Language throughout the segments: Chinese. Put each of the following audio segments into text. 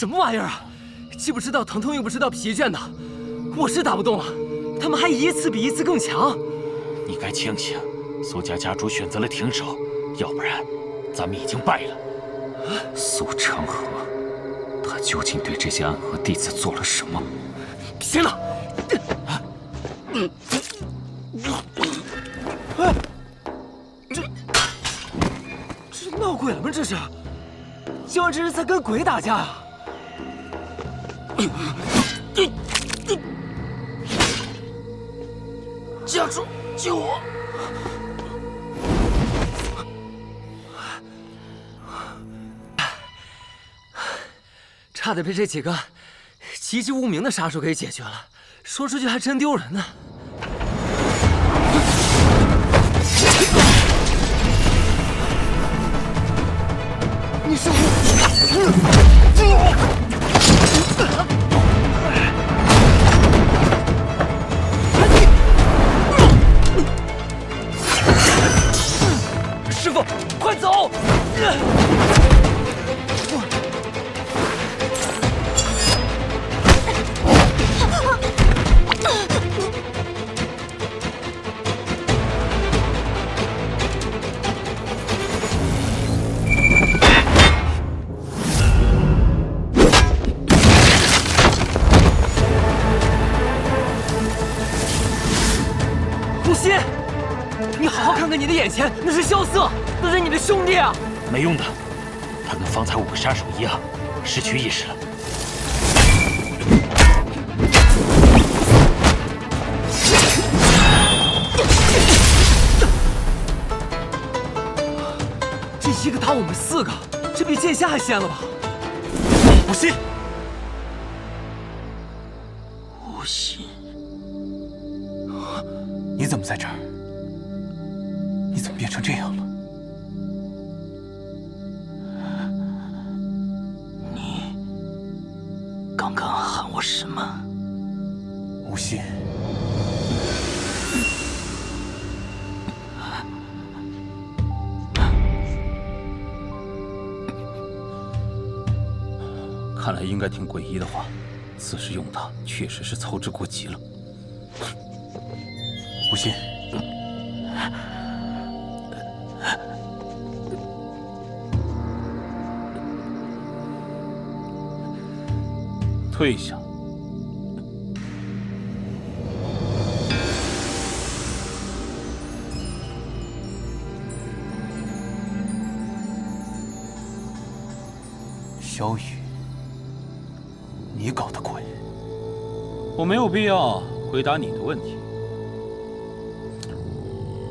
什么玩意儿啊！既不知道疼痛，又不知道疲倦的，我是打不动了，他们还一次比一次更强。你该庆幸苏家家主选择了停手，要不然咱们已经败了。苏成河，他究竟对这些暗河弟子做了什么？行了，这闹鬼了吗？这是，今晚这是在跟鬼打架啊！家主，救我！差点被这几个籍籍无名的杀手给解决了，说出去还真丢人呢。你是师傅，快走！你好好看看你的眼前，那是萧瑟，那是你的兄弟啊！没用的，他跟方才5个杀手一样，失去意识了。这一个打我们4个，这比剑仙还仙了吧？无心，无心，你怎么在这儿？你怎么变成这样了？你刚刚喊我什么？无心。看来应该听鬼医的话，此时用他确实是操之过急了。无心。退下。萧雨，你搞的鬼？我没有必要回答你的问题。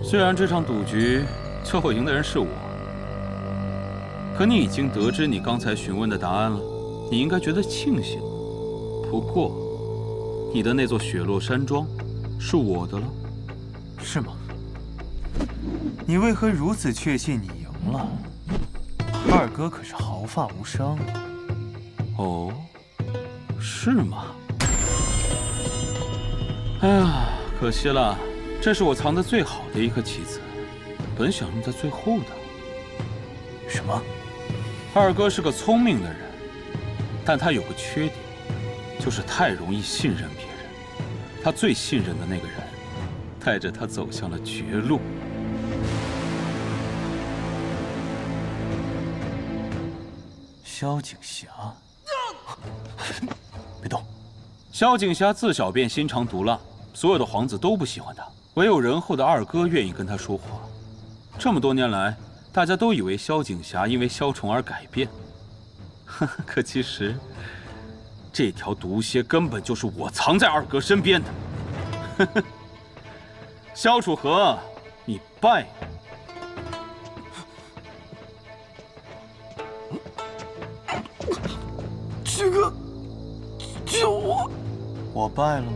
虽然这场赌局最后赢的人是我，可你已经得知你刚才询问的答案了，你应该觉得庆幸。不过，你的那座雪落山庄是我的了，是吗？你为何如此确信你赢了？二哥可是毫发无伤啊。哦，是吗？哎呀，可惜了，这是我藏得最好的一颗棋子，本想用在最后的。什么？二哥是个聪明的人，但他有个缺点。就是太容易信任别人，他最信任的那个人，带着他走向了绝路。萧景霞，别动！萧景霞自小便心肠毒辣，所有的皇子都不喜欢她，唯有仁厚的二哥愿意跟她说话。这么多年来，大家都以为萧景霞因为萧崇而改变，可其实。这条毒蝎根本就是我藏在二哥身边的。萧楚河，你败了。七哥，救我！我败了吗？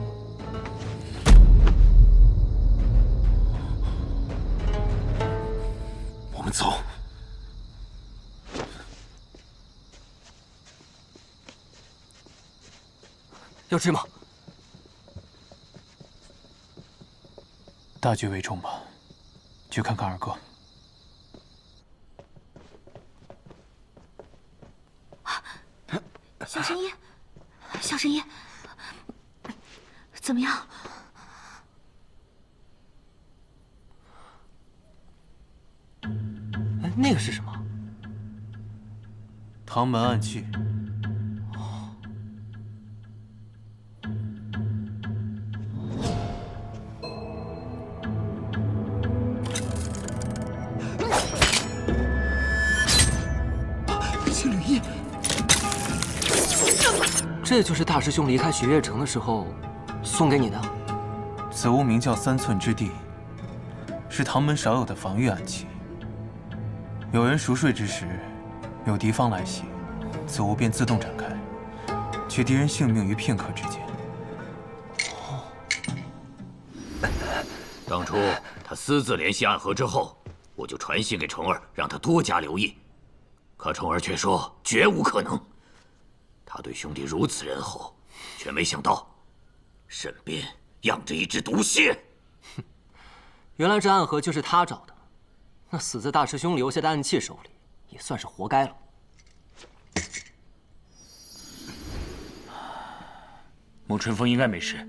我们走。要追吗？大局为重吧，去看看二哥。小神医，小神医，怎么样？哎，那个是什么？唐门暗器。青缕衣，这就是大师兄离开雪月城的时候送给你的。此物名叫3寸之地，是唐门少有的防御暗器。有人熟睡之时，有敌方来袭，此物便自动展开，取敌人性命于片刻之间。当初他私自联系暗河之后，我就传信给虫儿，让他多加留意。可虫儿却说绝无可能。他对兄弟如此仁厚，却没想到身边养着一只毒蝎。原来这暗河就是他找的，那死在大师兄留下的暗器手里，也算是活该了。沐春风应该没事，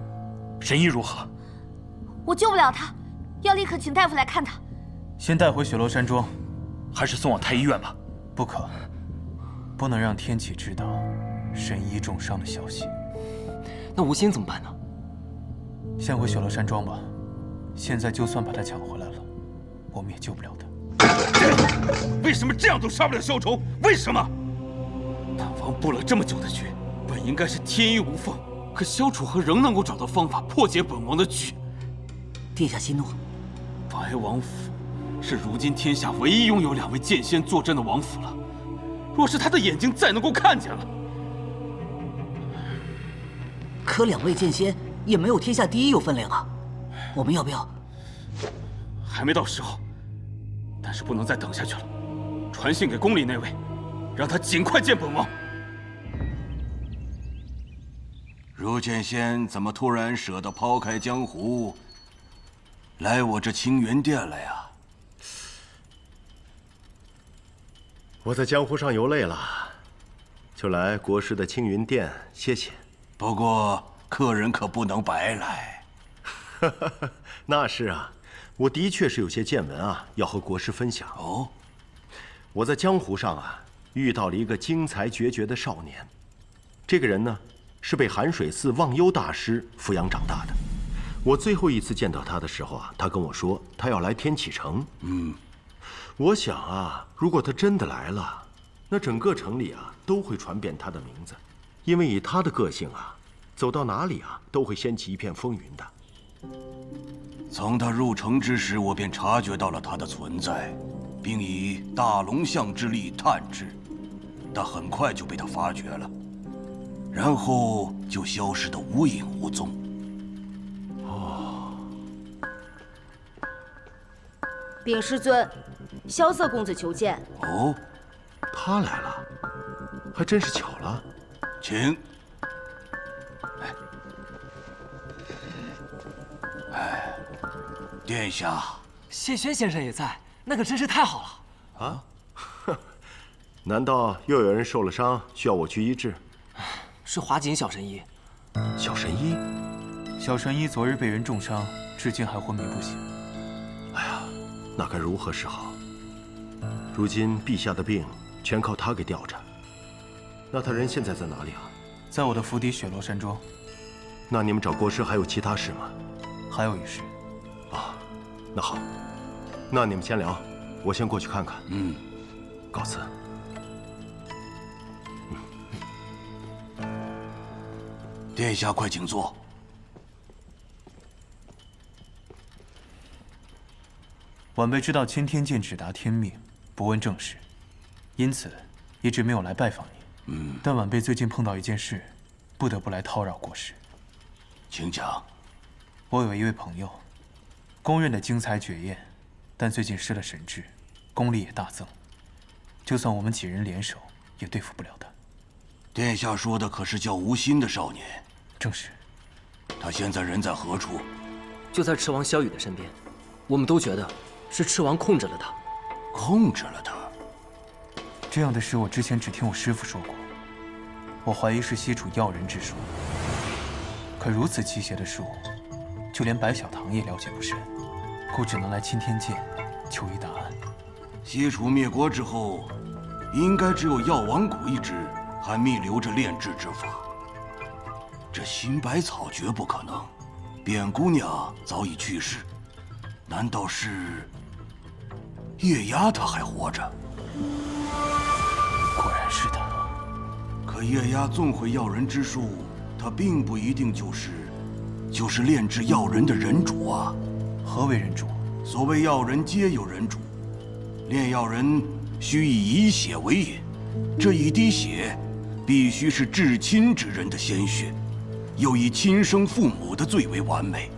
神医如何？我救不了他，要立刻请大夫来看他。先带回雪落山庄，还是送往太医院吧。不可，不能让天启知道神医重伤的消息。那吴昕怎么办呢？先回雪落山庄吧。现在就算把他抢回来了，我们也救不了他。为什么这样都杀不了萧崇？为什么？大王布了这么久的局，本应该是天衣无缝，可萧楚河仍能够找到方法破解本王的局。殿下息怒。白王府是如今天下唯一拥有2位剑仙坐镇的王府了。若是他的眼睛再能够看见了，可2位剑仙也没有天下第一有分量啊！我们要不要？还没到时候，但是不能再等下去了。传信给宫里那位，让他尽快见本王。如剑仙怎么突然舍得抛开江湖，来我这清源殿了呀？我在江湖上游累了，就来国师的青云殿歇歇。不过客人可不能白来。那是啊，我的确是有些见闻啊，要和国师分享。哦，我在江湖上啊遇到了一个精才绝绝的少年，这个人呢是被寒水寺忘忧大师抚养长大的。我最后一次见到他的时候啊，他跟我说他要来天启城。我想啊，如果他真的来了，那整个城里啊都会传遍他的名字，因为以他的个性啊，走到哪里啊都会掀起一片风云的。从他入城之时，我便察觉到了他的存在，并以大龙象之力探之，但很快就被他发觉了，然后就消失得无影无踪。禀师尊，萧瑟公子求见。哦，他来了，还真是巧了。请。殿下，谢轩先生也在，那可真是太好了。啊？难道又有人受了伤，需要我去医治？是华锦小神医。小神医？小神医昨日被人重伤，至今还昏迷不醒。哎呀，那该如何是好？如今陛下的病全靠他给吊着。那他人现在在哪里啊？在我的府邸雪落山庄。那你们找国师还有其他事吗？还有一事。啊，那好，那你们先聊，我先过去看看。告辞。殿下快请坐。晚辈知道钦天监只答天命，不问政事，因此一直没有来拜访您。但晚辈最近碰到一件事，不得不来叨扰国师。请讲。我有一位朋友，公认的精才绝艳，但最近失了神智，功力也大增。就算我们几人联手，也对付不了他。殿下说的可是叫吴昕的少年？正是。他现在人在何处？就在赤王萧雨的身边。我们都觉得是赤王控制了他。控制了他？这样的事我之前只听我师父说过。我怀疑是西楚药人之术。可如此奇邪的术，就连白小棠也了解不深，故只能来钦天监求一答案。西楚灭国之后，应该只有药王谷一支还密留着炼制之法。这新百草绝不可能。卞姑娘早已去世，难道是月牙她还活着？果然是他。可月牙纵会药人之术，他并不一定就是炼制药人的人主啊。何为人主？所谓药人皆有人主，炼药人需以血为引，这一滴血必须是至亲之人的鲜血，又以亲生父母的最为完美。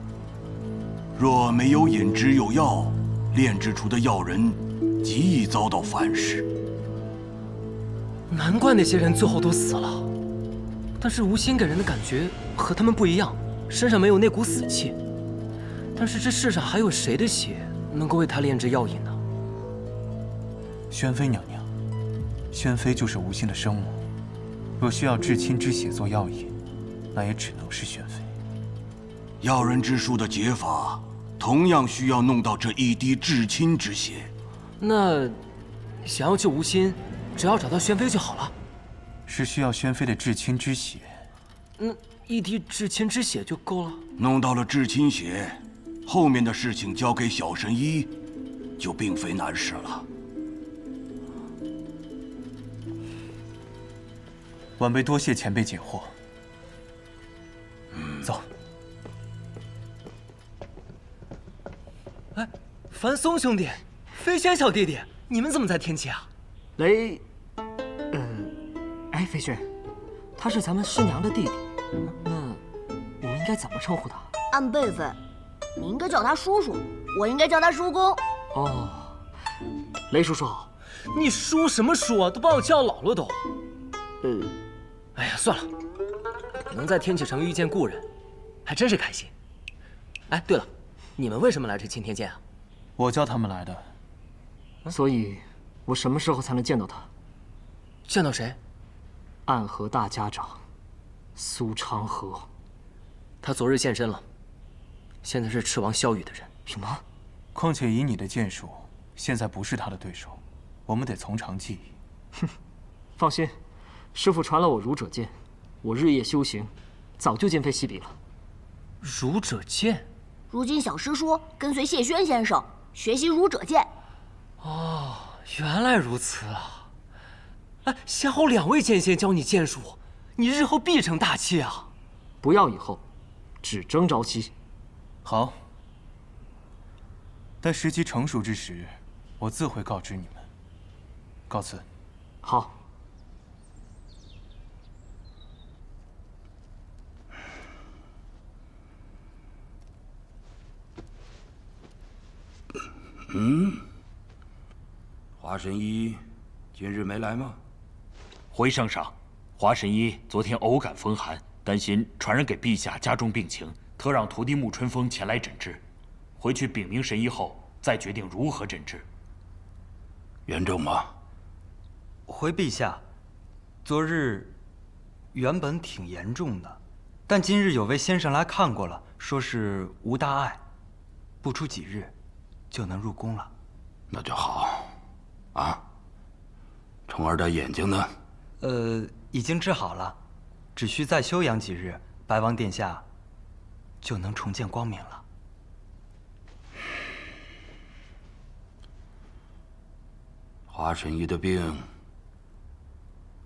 若没有引之有药，炼制出的药人极易遭到反噬。难怪那些人最后都死了。但是吴昕给人的感觉和他们不一样，身上没有那股死气。但是这世上还有谁的血能够为他炼制药引呢？宣妃娘娘，宣妃就是吴昕的生母，若需要至亲之血做药引，那也只能是宣妃。药人之术的解法，同样需要弄到这一滴至亲之血。那想要救吴昕，只要找到宣妃就好了。是需要宣妃的至亲之血。一滴至亲之血就够了。弄到了至亲血，后面的事情交给小神医，就并非难事了。晚辈多谢前辈解惑。走。哎，樊松兄弟，飞仙小弟弟，你们怎么在天启啊？哎，飞轩，他是咱们师娘的弟弟，那我们应该怎么称呼他？按辈分，你应该叫他叔叔，我应该叫他叔公。哦，雷叔叔，你叔什么叔啊？都把我叫老了都。哎呀，算了，能在天启城遇见故人，还真是开心。哎，对了，你们为什么来这钦天监啊？我叫他们来的。所以，我什么时候才能见到他？见到谁？暗河大家长，苏长河。他昨日现身了，现在是赤王萧雨的人。什么？况且以你的剑术，现在不是他的对手，我们得从长计议。哼，放心，师父传了我儒者剑，我日夜修行，早就今非昔比了。儒者剑？如今小师叔跟随谢轩先生学习儒者剑。哦，原来如此啊！哎，先后2位剑仙教你剑术，你日后必成大器啊！不要以后，只争朝夕。好，待时机成熟之时，我自会告知你们。告辞。好。华神医今日没来吗？回圣上，华神医昨天偶感风寒，担心传染给陛下加重病情，特让徒弟沐春风前来诊治。回去禀明神医后，再决定如何诊治。严重吗？回陛下，昨日原本挺严重的，但今日有位先生来看过了，说是无大碍，不出几日就能入宫了。那就好。啊，虫儿的眼睛呢？已经治好了，只需再休养几日，白王殿下就能重见光明了。华神医的病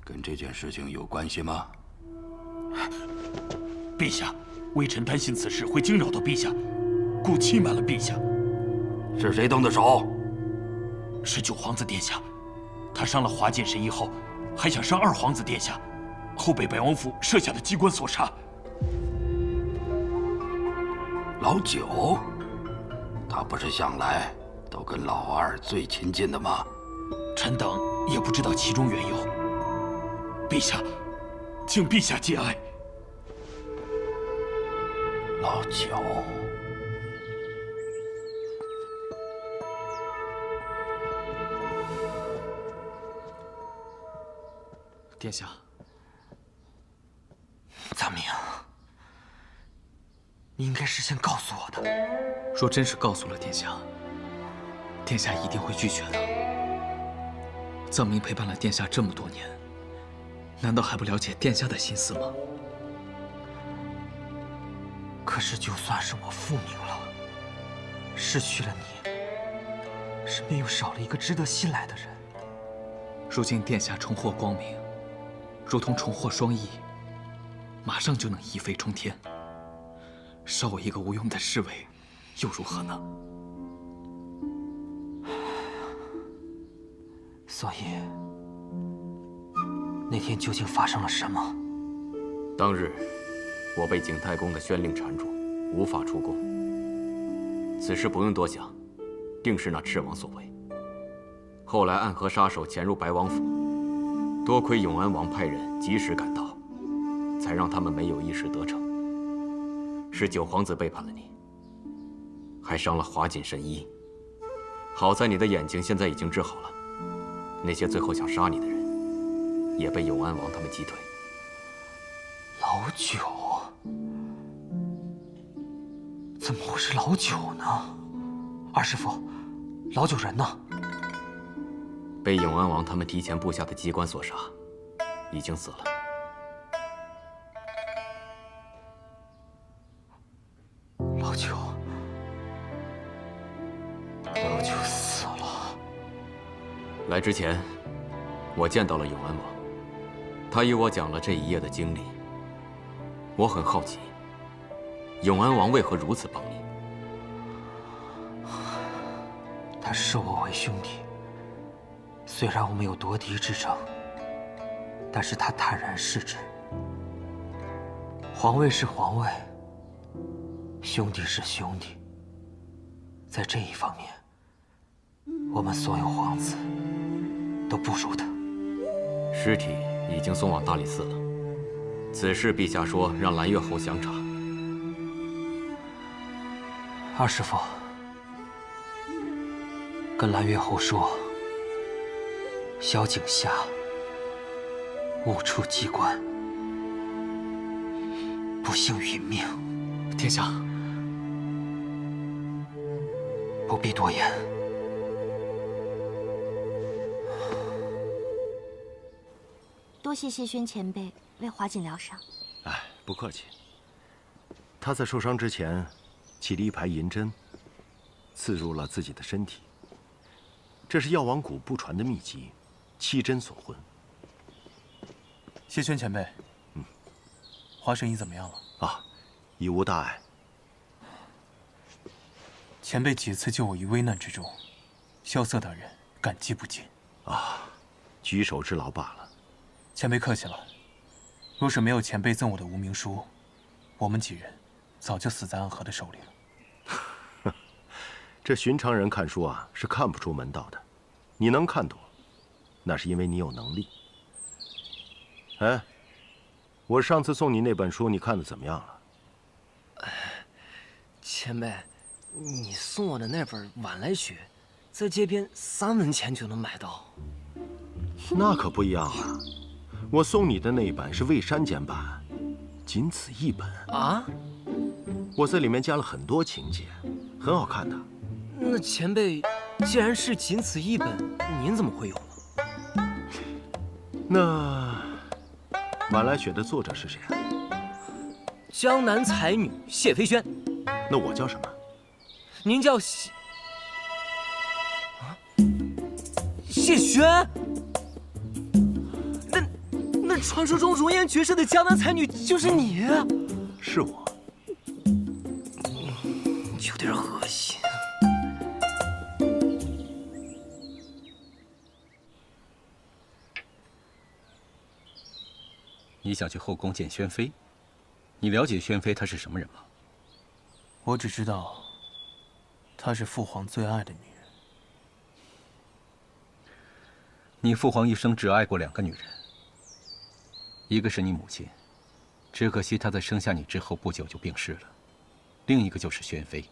跟这件事情有关系吗？陛下，微臣担心此事会惊扰到陛下，故欺瞒了陛下。是谁动的手？是九皇子殿下，他伤了华剑神医后，还想伤二皇子殿下，后被百王府设下的机关所杀。老九，他不是向来都跟老二最亲近的吗？臣等也不知道其中缘由。陛下，请陛下节哀。老九。殿下，藏明，你应该事先告诉我的。若真是告诉了殿下，殿下一定会拒绝的。藏明陪伴了殿下这么多年，难道还不了解殿下的心思吗？可是，就算是我复明了，失去了你，身边又少了一个值得信赖的人。如今殿下重获光明，如同重获双翼，马上就能一飞冲天。少我一个无用的侍卫，又如何呢？所以，那天究竟发生了什么？当日，我被景太公的宣令缠住，无法出宫。此事不用多想，定是那赤王所为。后来暗河杀手潜入白王府，多亏永安王派人及时赶到，才让他们没有一时得逞。是九皇子背叛了你，还伤了华锦神医。好在你的眼睛现在已经治好了，那些最后想杀你的人，也被永安王他们击退。老九，怎么会是老九呢？二师父，老九人呢？被永安王他们提前布下的机关所杀，已经死了。老九死了。来之前，我见到了永安王，他与我讲了这一夜的经历。我很好奇，永安王为何如此帮你？他视我为兄弟，虽然我们有夺嫡之争，但是他坦然视之。皇位是皇位，兄弟是兄弟，在这一方面，我们所有皇子都不如他。尸体已经送往大理寺了，此事陛下说让蓝月侯详查。二师父，跟蓝月侯说，萧景霞误触机关，不幸殒命。殿下，不必多言。多谢谢轩前辈为华锦疗伤。哎，不客气。他在受伤之前，起了一排银针，刺入了自己的身体。这是药王谷不传的秘籍，七针所混。谢轩前辈，华神医怎么样了？啊，已无大碍。前辈几次救我于危难之中，萧瑟大人感激不尽。啊，举手之劳罢了。前辈客气了。若是没有前辈赠我的无名书，我们几人早就死在暗河的手里了。这寻常人看书啊，是看不出门道的。你能看懂，那是因为你有能力。哎，我上次送你那本书，你看的怎么样了？前辈，你送我的那本《晚来雪》，在街边3文钱就能买到。那可不一样啊！我送你的那一版是未删减版，仅此一本啊！我在里面加了很多情节，很好看的。那前辈，既然是仅此一本，您怎么会有呢？那《晚来雪》的作者是谁啊？江南才女谢飞轩。那我叫什么？您叫谢轩。那传说中容颜绝世的江南才女就是你？是我。有点恶心。你想去后宫见宣妃？你了解宣妃她是什么人吗？我只知道，她是父皇最爱的女人。你父皇一生只爱过2个女人，一个是你母亲，只可惜她在生下你之后不久就病逝了；另一个就是宣妃。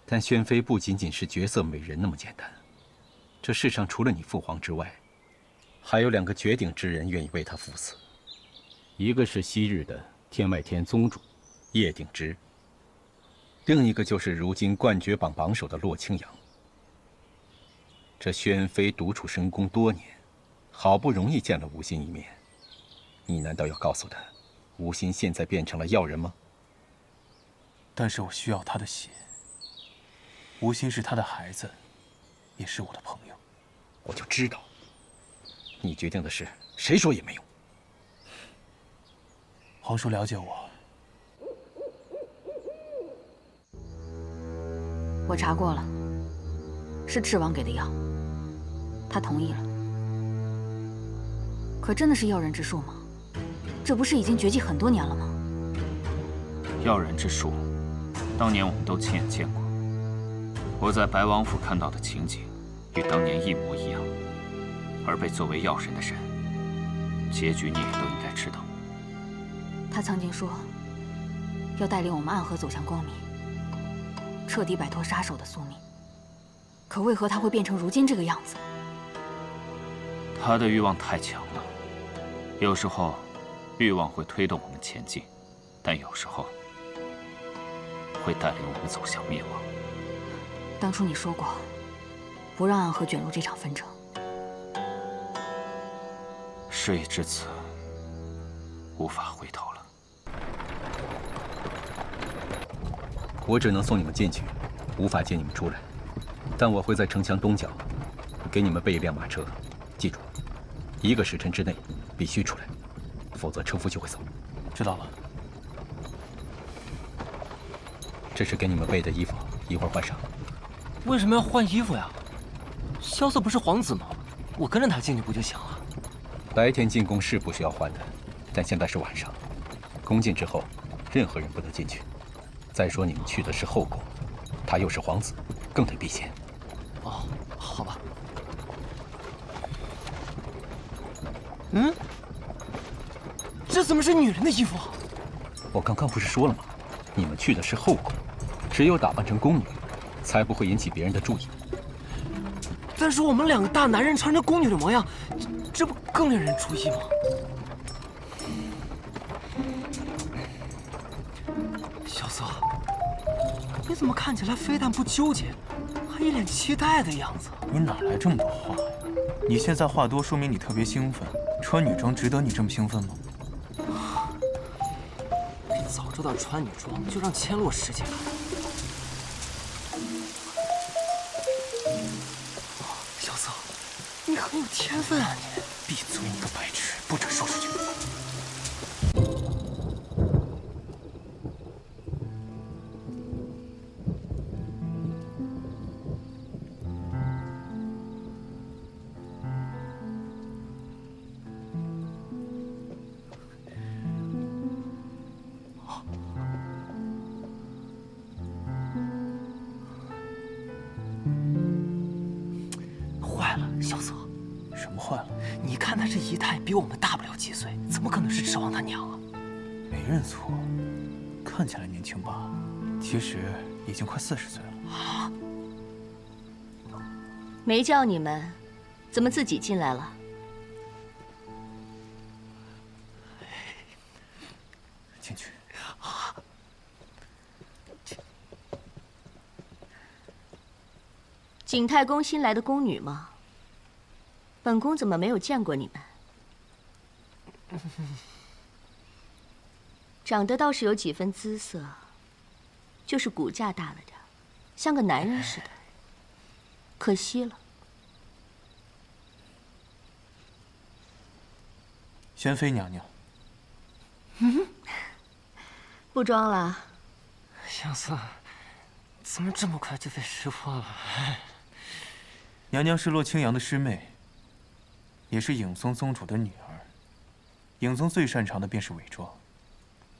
但宣妃不仅仅是绝色美人那么简单，这世上除了你父皇之外，还有2个绝顶之人愿意为她赴死。一个是昔日的天外天宗主叶鼎之，另一个就是如今冠绝榜榜首的洛清扬。这宣妃独处深宫多年，好不容易见了吴昕一面，你难道要告诉他，吴昕现在变成了药人吗？但是我需要他的血。吴昕是他的孩子，也是我的朋友。我就知道，你决定的事，谁说也没用。皇叔了解我。我查过了，是赤王给的药，他同意了。可真的是药人之术吗？这不是已经绝迹很多年了吗？药人之术，当年我们都亲眼见过。我在白王府看到的情景，与当年一模一样。而被作为药神的人，结局你也都应该知道。他曾经说，要带领我们暗河走向光明，彻底摆脱杀手的宿命。可为何他会变成如今这个样子？他的欲望太强了，有时候欲望会推动我们前进，但有时候会带领我们走向灭亡。当初你说过，不让暗河卷入这场纷争。事已至此，无法回头了。我只能送你们进去，无法接你们出来。但我会在城墙东角给你们备一辆马车，记住，1个时辰之内必须出来，否则车夫就会走。知道了。这是给你们备的衣服，一会儿换上。为什么要换衣服呀？萧瑟不是皇子吗？我跟着他进去不就行了？白天进宫是不需要换的，但现在是晚上，宫禁之后，任何人不得进去。再说你们去的是后宫，他又是皇子，更得避嫌。哦，好吧。嗯，这怎么是女人的衣服啊？我刚刚不是说了吗？你们去的是后宫，只有打扮成宫女，才不会引起别人的注意。但是我们2个大男人穿着宫女的模样，这不更令人注意吗？萧瑟，你怎么看起来非但不纠结，还一脸期待的样子？你哪来这么多话呀？你现在话多，说明你特别兴奋。穿女装值得你这么兴奋吗？早知道穿女装，就让千落师姐来。萧瑟，你很有天分啊你！闭嘴，你个白痴，不准说出去。坏了，萧瑟。什么坏了？你看他这仪态比我们大不了几岁，怎么可能是赤王他娘啊？没认错，看起来年轻吧，其实已经快40岁了。啊！没叫你们，怎么自己进来了？进去。景太公新来的宫女吗？本宫怎么没有见过你们？长得倒是有几分姿色，就是骨架大了点，像个男人似的，可惜了。宣妃娘娘。不装了。萧瑟，怎么这么快就被识破了？娘娘是洛清扬的师妹，也是影宗宗主的女儿。影宗最擅长的便是伪装，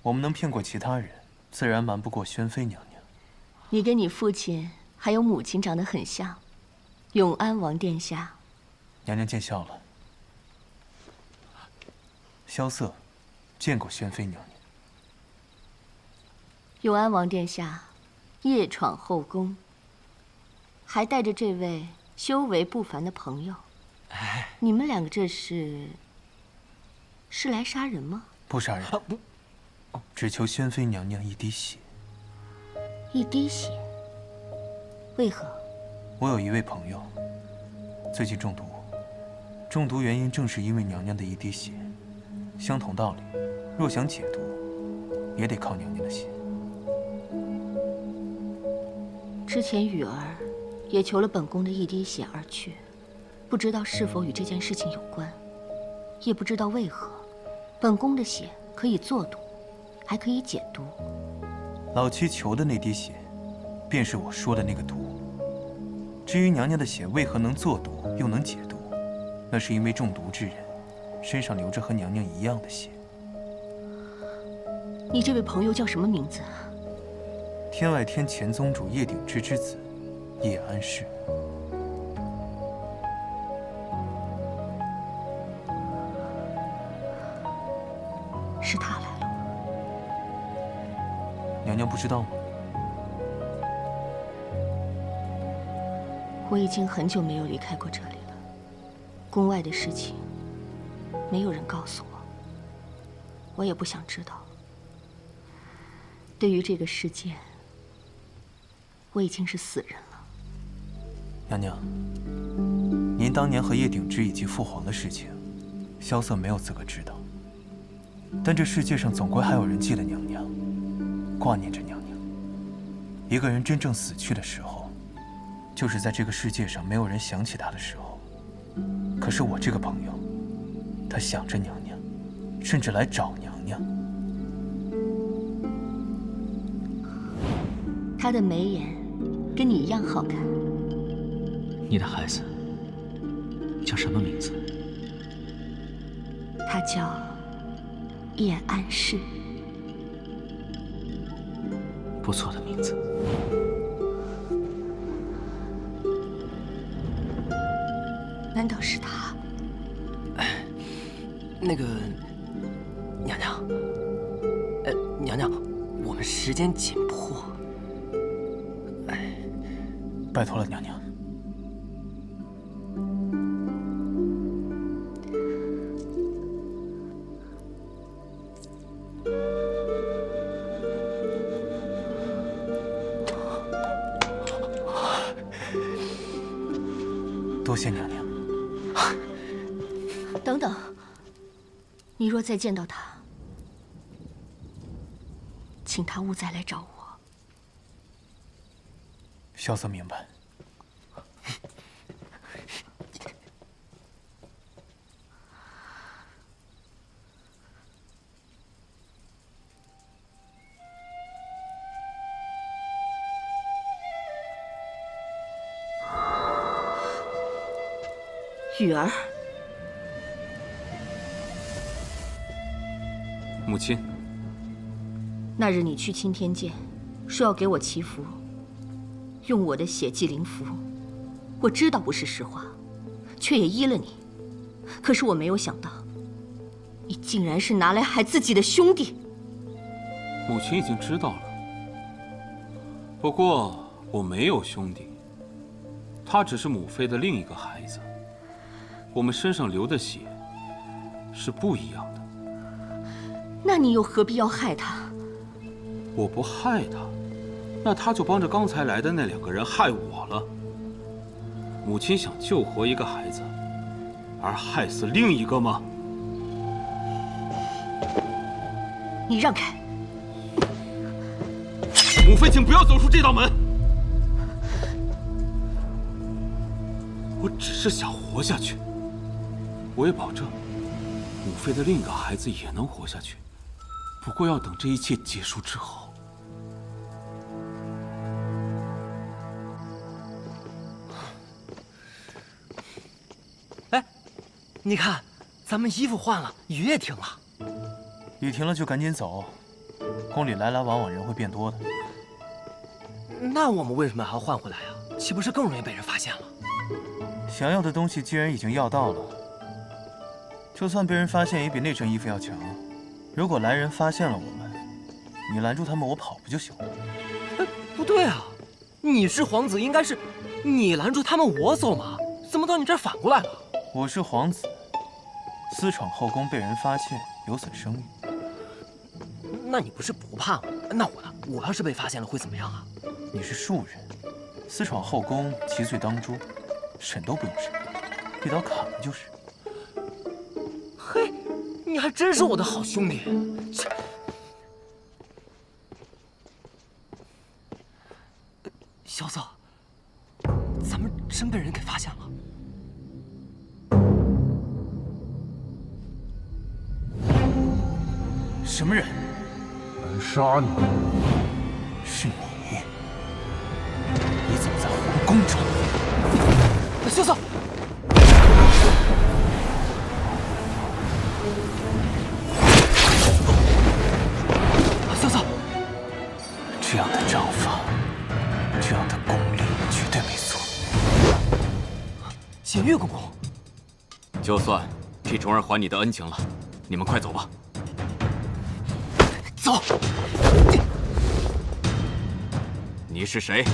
我们能骗过其他人，自然瞒不过宣妃娘娘。你跟你父亲还有母亲长得很像，永安王殿下。娘娘见笑了。萧瑟见过宣妃娘娘。永安王殿下夜闯后宫，还带着这位修为不凡的朋友。你们2个这是来杀人吗？不杀人，不，只求宣妃娘娘一滴血。一滴血？为何？我有一位朋友，最近中毒，中毒原因正是因为娘娘的一滴血。相同道理，若想解毒，也得靠娘娘的血。之前雨儿也求了本宫的一滴血而去，不知道是否与这件事情有关，也不知道为何，本宫的血可以作毒，还可以解毒。老七求的那滴血，便是我说的那个毒。至于娘娘的血为何能作毒又能解毒，那是因为中毒之人身上流着和娘娘一样的血。你这位朋友叫什么名字？天外天前宗主叶鼎之之子，叶安世。是他来了。娘娘不知道吗？我已经很久没有离开过这里了，宫外的事情，没有人告诉我，我也不想知道。对于这个世界，我已经是死人了。娘娘，您当年和叶鼎之以及父皇的事情，萧瑟没有资格知道。但这世界上总归还有人记得娘娘，挂念着娘娘。一个人真正死去的时候，就是在这个世界上没有人想起他的时候。可是我这个朋友，他想着娘娘，甚至来找娘娘。他的眉眼跟你一样好看。你的孩子叫什么名字？他叫叶安世。不错的名字。难道是他？那个，娘娘，娘娘，我们时间紧迫。拜托了，娘娘。多谢娘娘。等等，你若再见到他，请他勿再来找我。萧瑟明白。雨儿，母亲，那日你去青天剑，说要给我祈福，用我的血祭灵符。我知道不是实话，却也依了你。可是我没有想到，你竟然是拿来害自己的兄弟。母亲已经知道了。不过我没有兄弟，他只是母妃的另一个孩子。我们身上流的血是不一样的。那你又何必要害他？我不害他，那他就帮着刚才来的那2个人害我了。母亲想救活一个孩子，而害死另一个吗？你让开！母妃，请不要走出这道门。我只是想活下去。我也保证，母妃的另一个孩子也能活下去，不过要等这一切结束之后。哎，你看，咱们衣服换了，雨也停了。雨停了就赶紧走，宫里来来往往人会变多的。那我们为什么还要换回来啊？岂不是更容易被人发现了？想要的东西既然已经要到了，就算被人发现，也比那身衣服要强。如果来人发现了我们，你拦住他们，我跑不就行了？不对啊，你是皇子，应该是你拦住他们，我走嘛？怎么到你这儿反过来了？我是皇子，私闯后宫被人发现，有损声誉。那你不是不怕吗？那我要是被发现了会怎么样啊？你是庶人，私闯后宫，其罪当诛，审都不用审，一刀砍了就是。嘿，你还真是我的好兄弟。萧瑟，咱们真被人给发现了。什么人？来杀你！是你？你怎么在皇宫中？萧瑟！萧瑟！这样的章法，这样的功力，绝对没错。锦玉公公，就算替重儿还你的恩情了，你们快走吧。走。你是谁？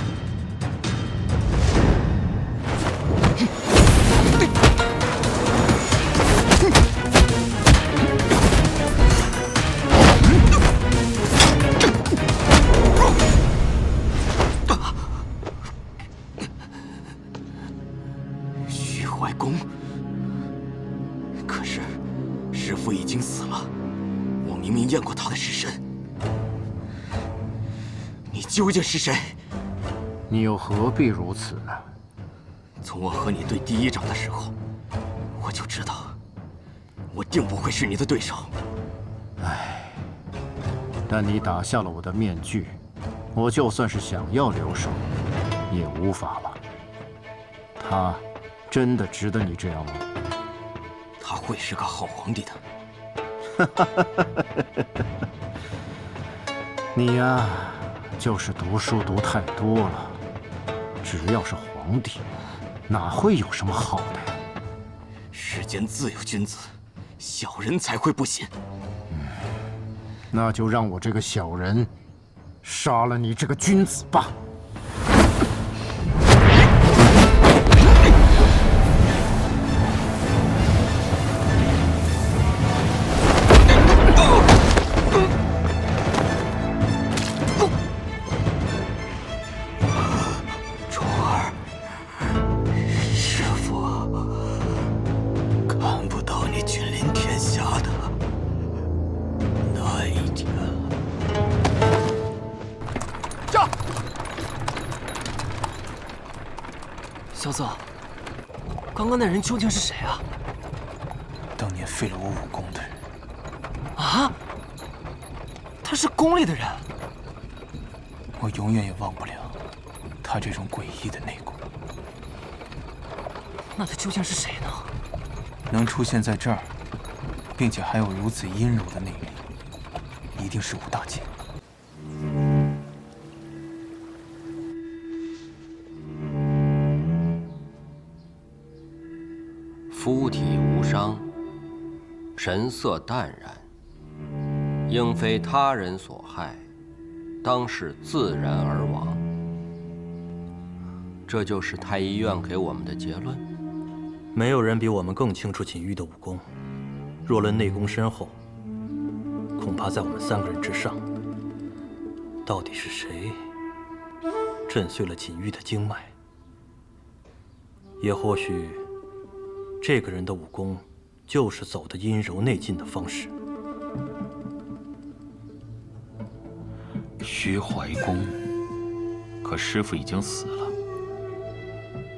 徐怀公。可是，师父已经死了，我明明验过他的尸身。你究竟是谁？你又何必如此呢？从我和你对第一掌的时候，我就知道，我定不会是你的对手。唉，但你打下了我的面具，我就算是想要留手，也无法了。他真的值得你这样吗？他会是个好皇帝的。你呀，就是读书读太多了。只要是皇帝，哪会有什么好的呀？世间自有君子，小人才会不信。那就让我这个小人杀了你这个君子吧。萧瑟，刚刚那人究竟是谁啊？当年废了我武功的人。啊？他是宫里的人？我永远也忘不了他这种诡异的内功。那他究竟是谁呢？能出现在这儿，并且还有如此阴柔的内力，一定是武大姐。肤体无伤，神色淡然，应非他人所害，当是自然而亡。这就是太医院给我们的结论。没有人比我们更清楚锦玉的武功，若论内功深厚，恐怕在我们3个人之上。到底是谁震碎了锦玉的经脉？也或许。这个人的武功，就是走的阴柔内劲的方式。徐怀公，可师父已经死了，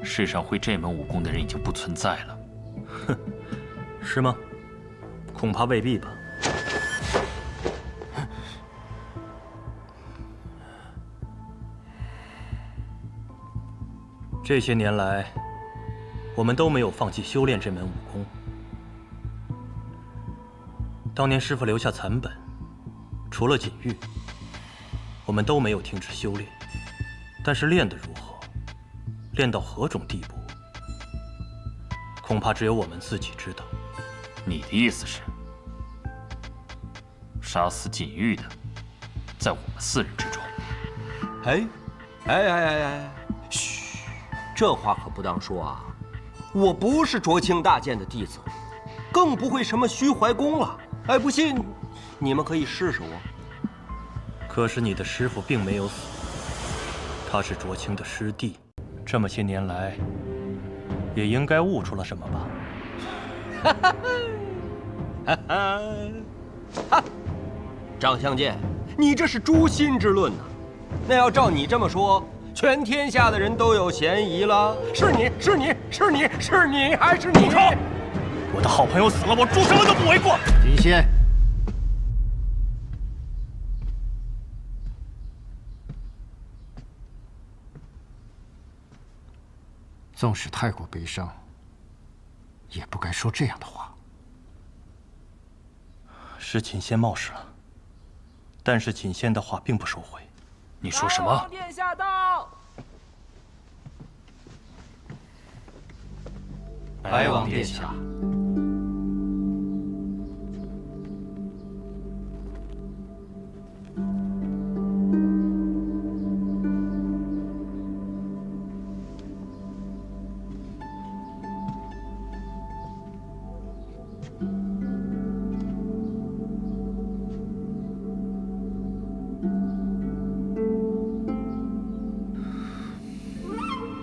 世上会这门武功的人已经不存在了。哼，是吗？恐怕未必吧。这些年来。我们都没有放弃修炼这门武功。当年师父留下残本，除了锦玉，我们都没有停止修炼。但是练得如何，练到何种地步，恐怕只有我们自己知道。你的意思是，杀死锦玉的，在我们4人之中？嘘，这话可不当说啊！我不是卓清大剑的弟子，更不会什么虚怀公了。哎，不信，你们可以试试我。可是你的师父并没有死，他是卓青的师弟，这么些年来，也应该悟出了什么吧？哈哈，哈哈，哈！张相见，你这是诛心之论呐！那要照你这么说，全天下的人都有嫌疑了。是你还是你？住口！我的好朋友死了，我做什么都不为过。金仙，纵使太过悲伤，也不该说这样的话。是秦仙冒失了，但是秦仙的话并不收回。你说什么？殿下到。白王殿下。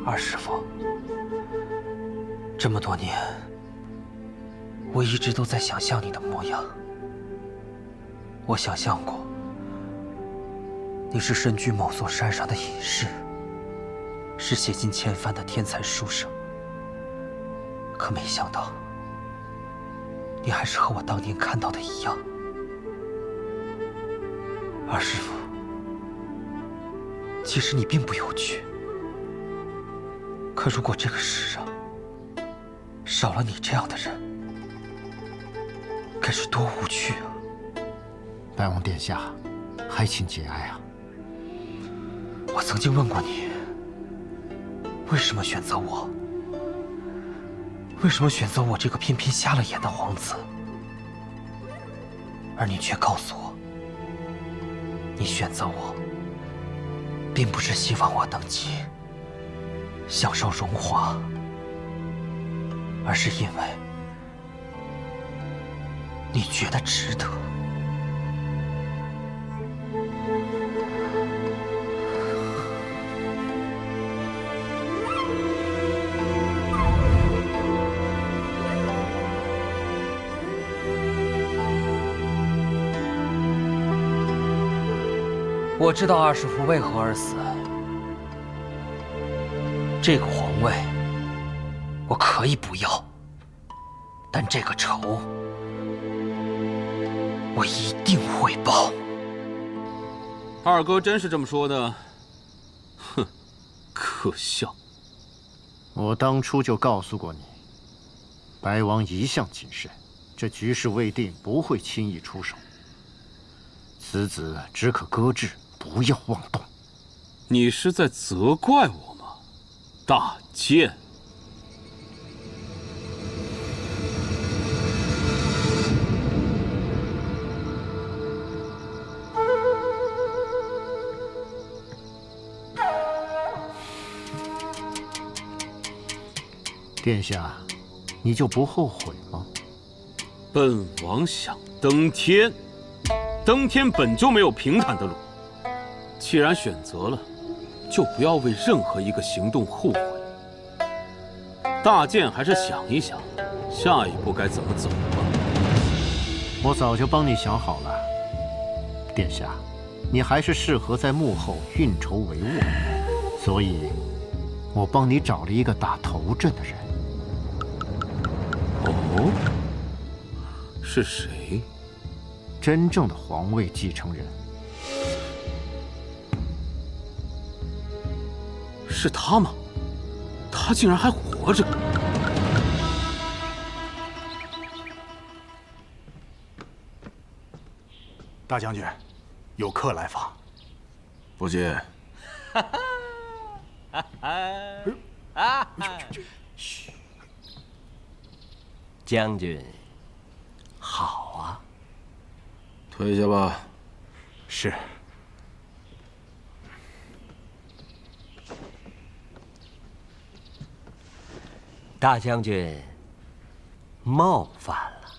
二师父，这么多年，我一直都在想象你的模样。我想象过，你是身居某座山上的隐士，是写尽千帆的天才书生。可没想到，你还是和我当年看到的一样。二师父，其实你并不有趣。可如果这个世上少了你这样的人，该是多无趣啊！白王殿下，还请节哀啊！我曾经问过你，为什么选择我？为什么选择我这个偏偏瞎了眼的皇子？而你却告诉我，你选择我，并不是希望我登基，享受荣华，而是因为你觉得值得。我知道二师父为何而死。这个皇位我可以不要，但这个仇我一定会报。二哥真是这么说的？哼，可笑！我当初就告诉过你，白王一向谨慎，这局势未定，不会轻易出手。此子只可搁置，不要妄动。你是在责怪我吗，大剑？殿下，你就不后悔吗？本王想登天，登天本就没有平坦的路。既然选择了，就不要为任何一个行动后悔。大剑还是想一想，下一步该怎么走吧。我早就帮你想好了，殿下，你还是适合在幕后运筹帷幄，所以，我帮你找了一个打头阵的人。哦，是谁？真正的皇位继承人。是他吗？他竟然还活着！大将军，有客来访。不接。将军，好啊。退下吧。是。大将军，冒犯了。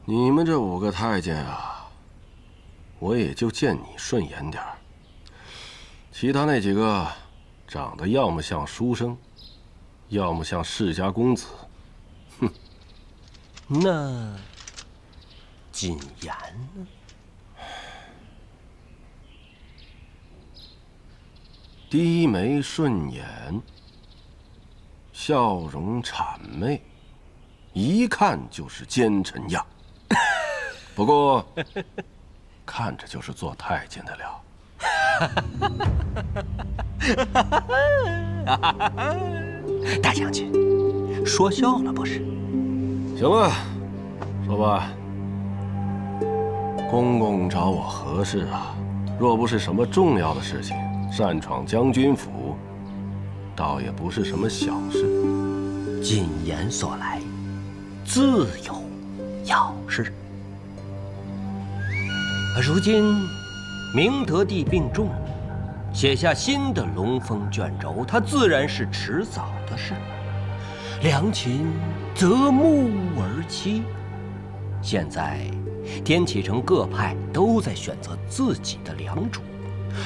你们这5个太监啊，我也就见你顺眼点儿。其他那几个，长得要么像书生，要么像世家公子。哼。那谨言呢？低眉顺眼，笑容谄媚，一看就是奸臣样。不过，看着就是做太监的料。大将军，说笑了不是？行了，说吧。公公找我何事啊？若不是什么重要的事情，擅闯将军府，倒也不是什么小事。谨言所来，自有要事。如今明德帝病重，写下新的龙凤卷轴，它自然是迟早的事。良禽择木而栖。现在天启城各派都在选择自己的良主，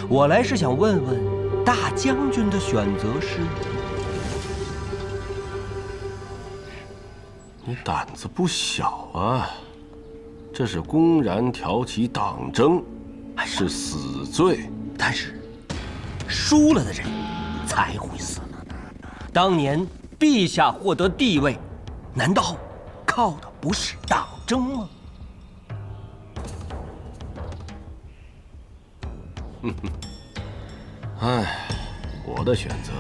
我来是想问问大将军的选择是？你胆子不小啊！这是公然挑起党争，是死罪。但是输了的人才会死呢。当年陛下获得帝位，难道靠的不是党争吗？哎，我的选择，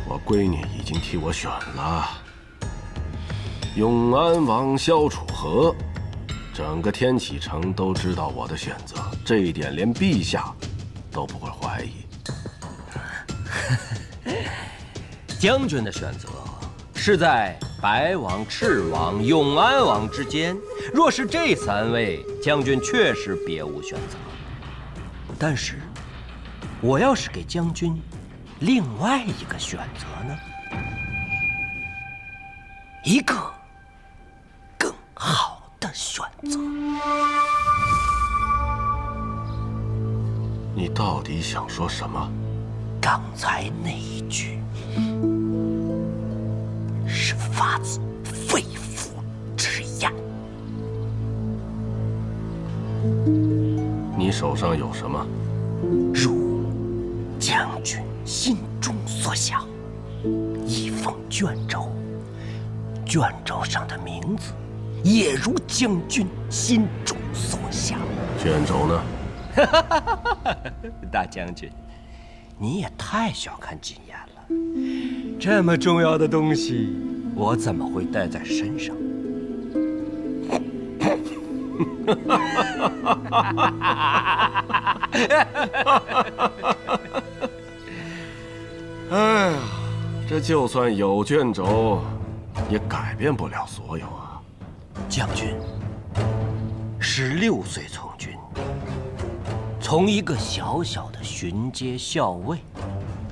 我闺女已经替我选了。永安王萧楚河，整个天启城都知道我的选择，这一点连陛下都不会怀疑。将军的选择是在白王、赤王、永安王之间。若是这三位，将军确实别无选择。但是，我要是给将军另外一个选择呢？一个更好的选择。你到底想说什么？刚才那一句是发自肺腑之言。你手上有什么？如将军心中所想，一封卷轴，卷轴上的名字也如将军心中所想。卷轴呢？大将军，你也太小看谨言了。这么重要的东西，我怎么会带在身上？哎呀，这就算有卷轴，也改变不了所有啊。将军16岁从军，从一个小小的巡街校尉，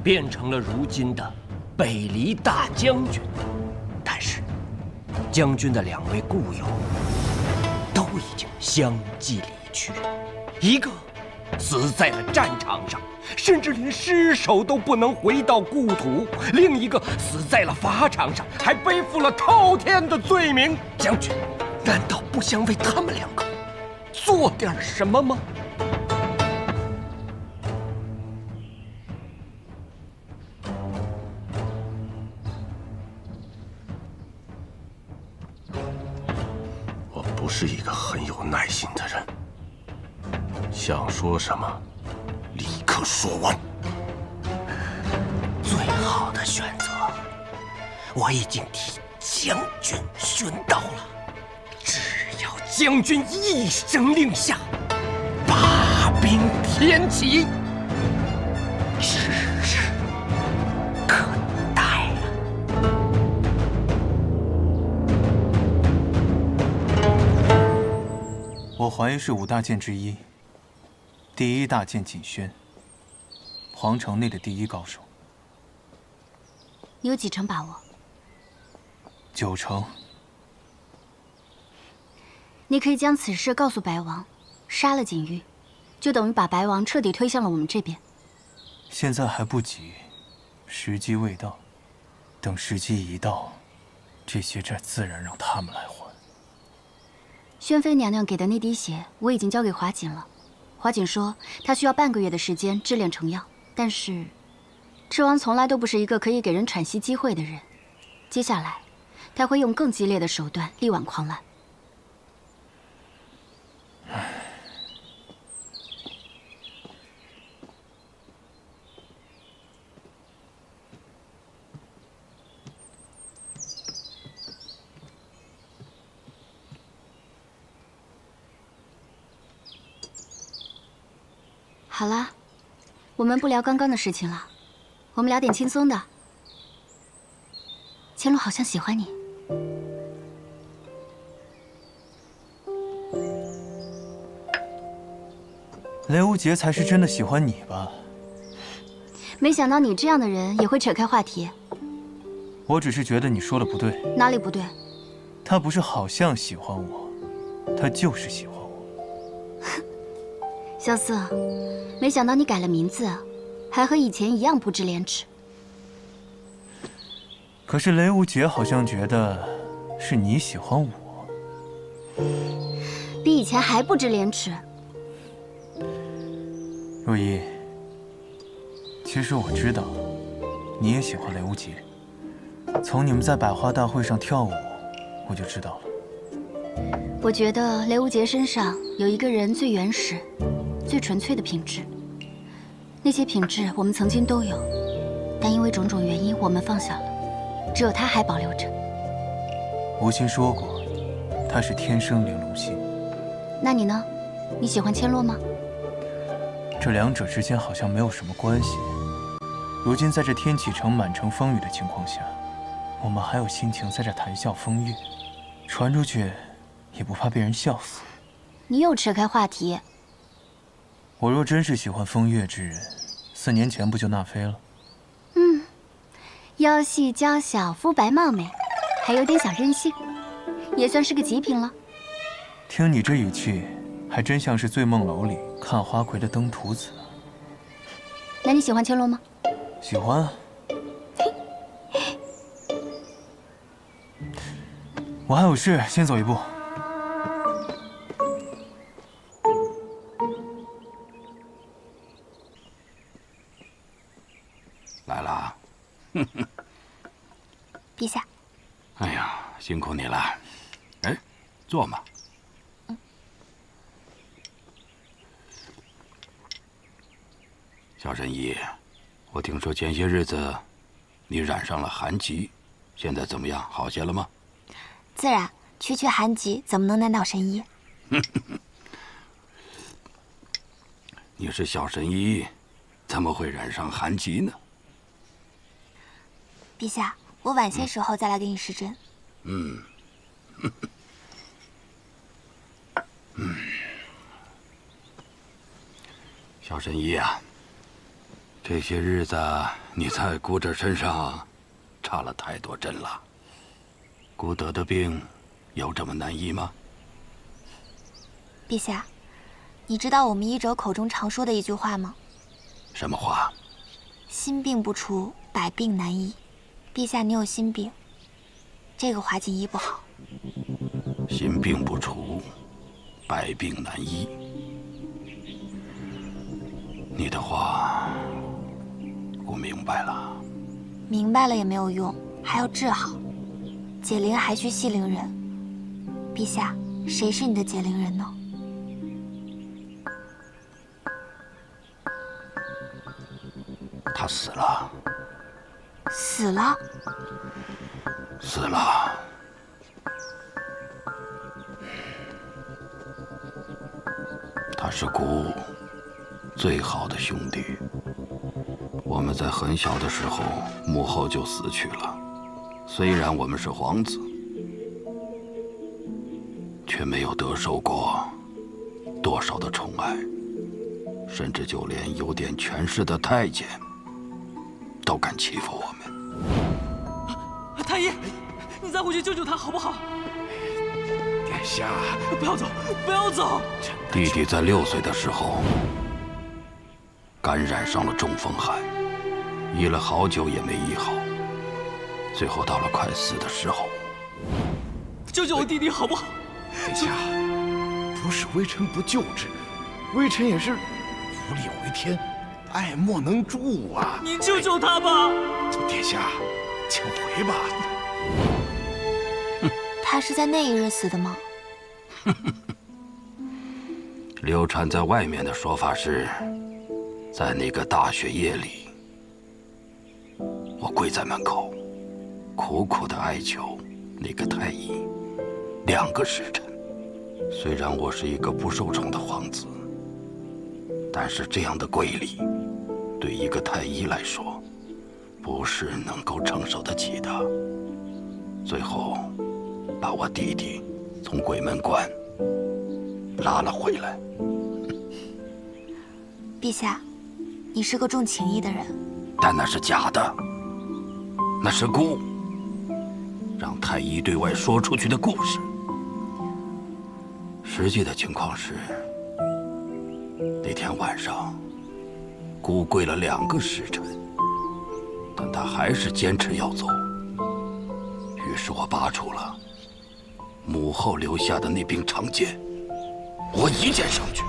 变成了如今的北离大将军。但是，将军的2位故友都已经相继离去，一个死在了战场上，甚至连尸首都不能回到故土；另一个死在了法场上，还背负了滔天的罪名。将军，难道不想为他们2个做点什么吗？我不是一个很有耐心的人，想说什么，立刻说完。最好的选择，我已经替将军寻到了。只要将军一声令下，罢兵天启，指日可待了。我怀疑是5大剑之一，第1大剑锦轩，皇城内的第1高手。你有几成把握？9成。你可以将此事告诉白王，杀了锦玉，就等于把白王彻底推向了我们这边。现在还不急，时机未到。等时机一到，这些债自然让他们来还。宣妃娘娘给的那滴血，我已经交给华锦了。华锦说，她需要半个月的时间制炼成药，但是，赤王从来都不是一个可以给人喘息机会的人。接下来，他会用更激烈的手段力挽狂澜。好啦，我们不聊刚刚的事情了，我们聊点轻松的。乾隆好像喜欢你。雷无节才是真的喜欢你吧？没想到你这样的人也会扯开话题。我只是觉得你说的不对。哪里不对？他不是好像喜欢我，他就是喜欢我。萧瑟，没想到你改了名字，还和以前一样不知廉耻。可是雷无节好像觉得是你喜欢我，比以前还不知廉耻。若依，其实我知道你也喜欢雷无节，从你们在百花大会上跳舞，我就知道了。我觉得雷无节身上有一个人最原始、最纯粹的品质，那些品质我们曾经都有，但因为种种原因，我们放下了。只有他还保留着。吴昕说过，他是天生玲珑心。那你呢？你喜欢千洛吗？这两者之间好像没有什么关系。如今在这天启城满城风雨的情况下，我们还有心情在这谈笑风月，传出去也不怕被人笑死。你又扯开话题。我若真是喜欢风月之人，4年前不就纳妃了？腰细娇小，肤白貌美，还有点小任性，也算是个极品了。听你这语气，还真像是醉梦楼里看花魁的登徒子。那你喜欢千洛吗？喜欢啊。我还有事，先走一步。来了。陛下。哎呀，辛苦你了。哎，坐嘛。小神医，我听说前些日子你染上了寒疾，现在怎么样？好些了吗？自然，区区寒疾怎么能难倒神医？你是小神医，怎么会染上寒疾呢？陛下，我晚些时候再来给你施针。小神医啊，这些日子你在姑侄身上插了太多针了。姑得的病有这么难医吗？陛下，你知道我们医者口中常说的一句话吗？什么话？心病不除，百病难医。陛下，你有心病，这个华锦医不好。心病不除，百病难医。你的话，我明白了。明白了也没有用，还要治好。解铃还需系铃人。陛下，谁是你的解铃人呢？他死了。死了？死了。他是姑最好的兄弟。我们在很小的时候，母后就死去了。虽然我们是皇子，却没有得受过多少的宠爱，甚至就连有点权势的太监都敢欺负我们。太医，你再回去救救他好不好？殿下，不要走，不要走！弟弟在6岁的时候感染上了中风寒，医了好久也没医好，最后到了快死的时候。救救我弟弟好不好？殿下，不是微臣不救治，微臣也是无力回天，爱莫能助啊！你救救他吧！殿下，请回吧。他是在那一日死的吗？流传在外面的说法是，在那个大雪夜里，我跪在门口，苦苦地哀求那个太医2个时辰。虽然我是一个不受宠的皇子，但是这样的跪礼，对一个太医来说，不是能够承受得起的。最后，把我弟弟从鬼门关拉了回来。陛下，你是个重情义的人，但那是假的，那是姑让太医对外说出去的故事。实际的情况是，那天晚上，姑跪了2个时辰，但她还是坚持要走。于是我拔出了母后留下的那柄长剑，我一剑上去。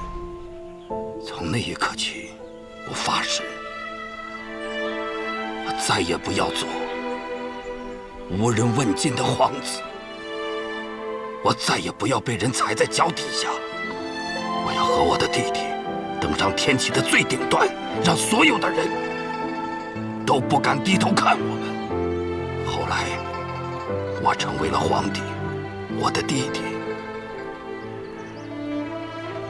从那一刻起，我发誓，我再也不要做无人问津的皇子，我再也不要被人踩在脚底下。我要和我的弟弟登上天启的最顶端，让所有的人都不敢低头看我们。后来，我成为了皇帝，我的弟弟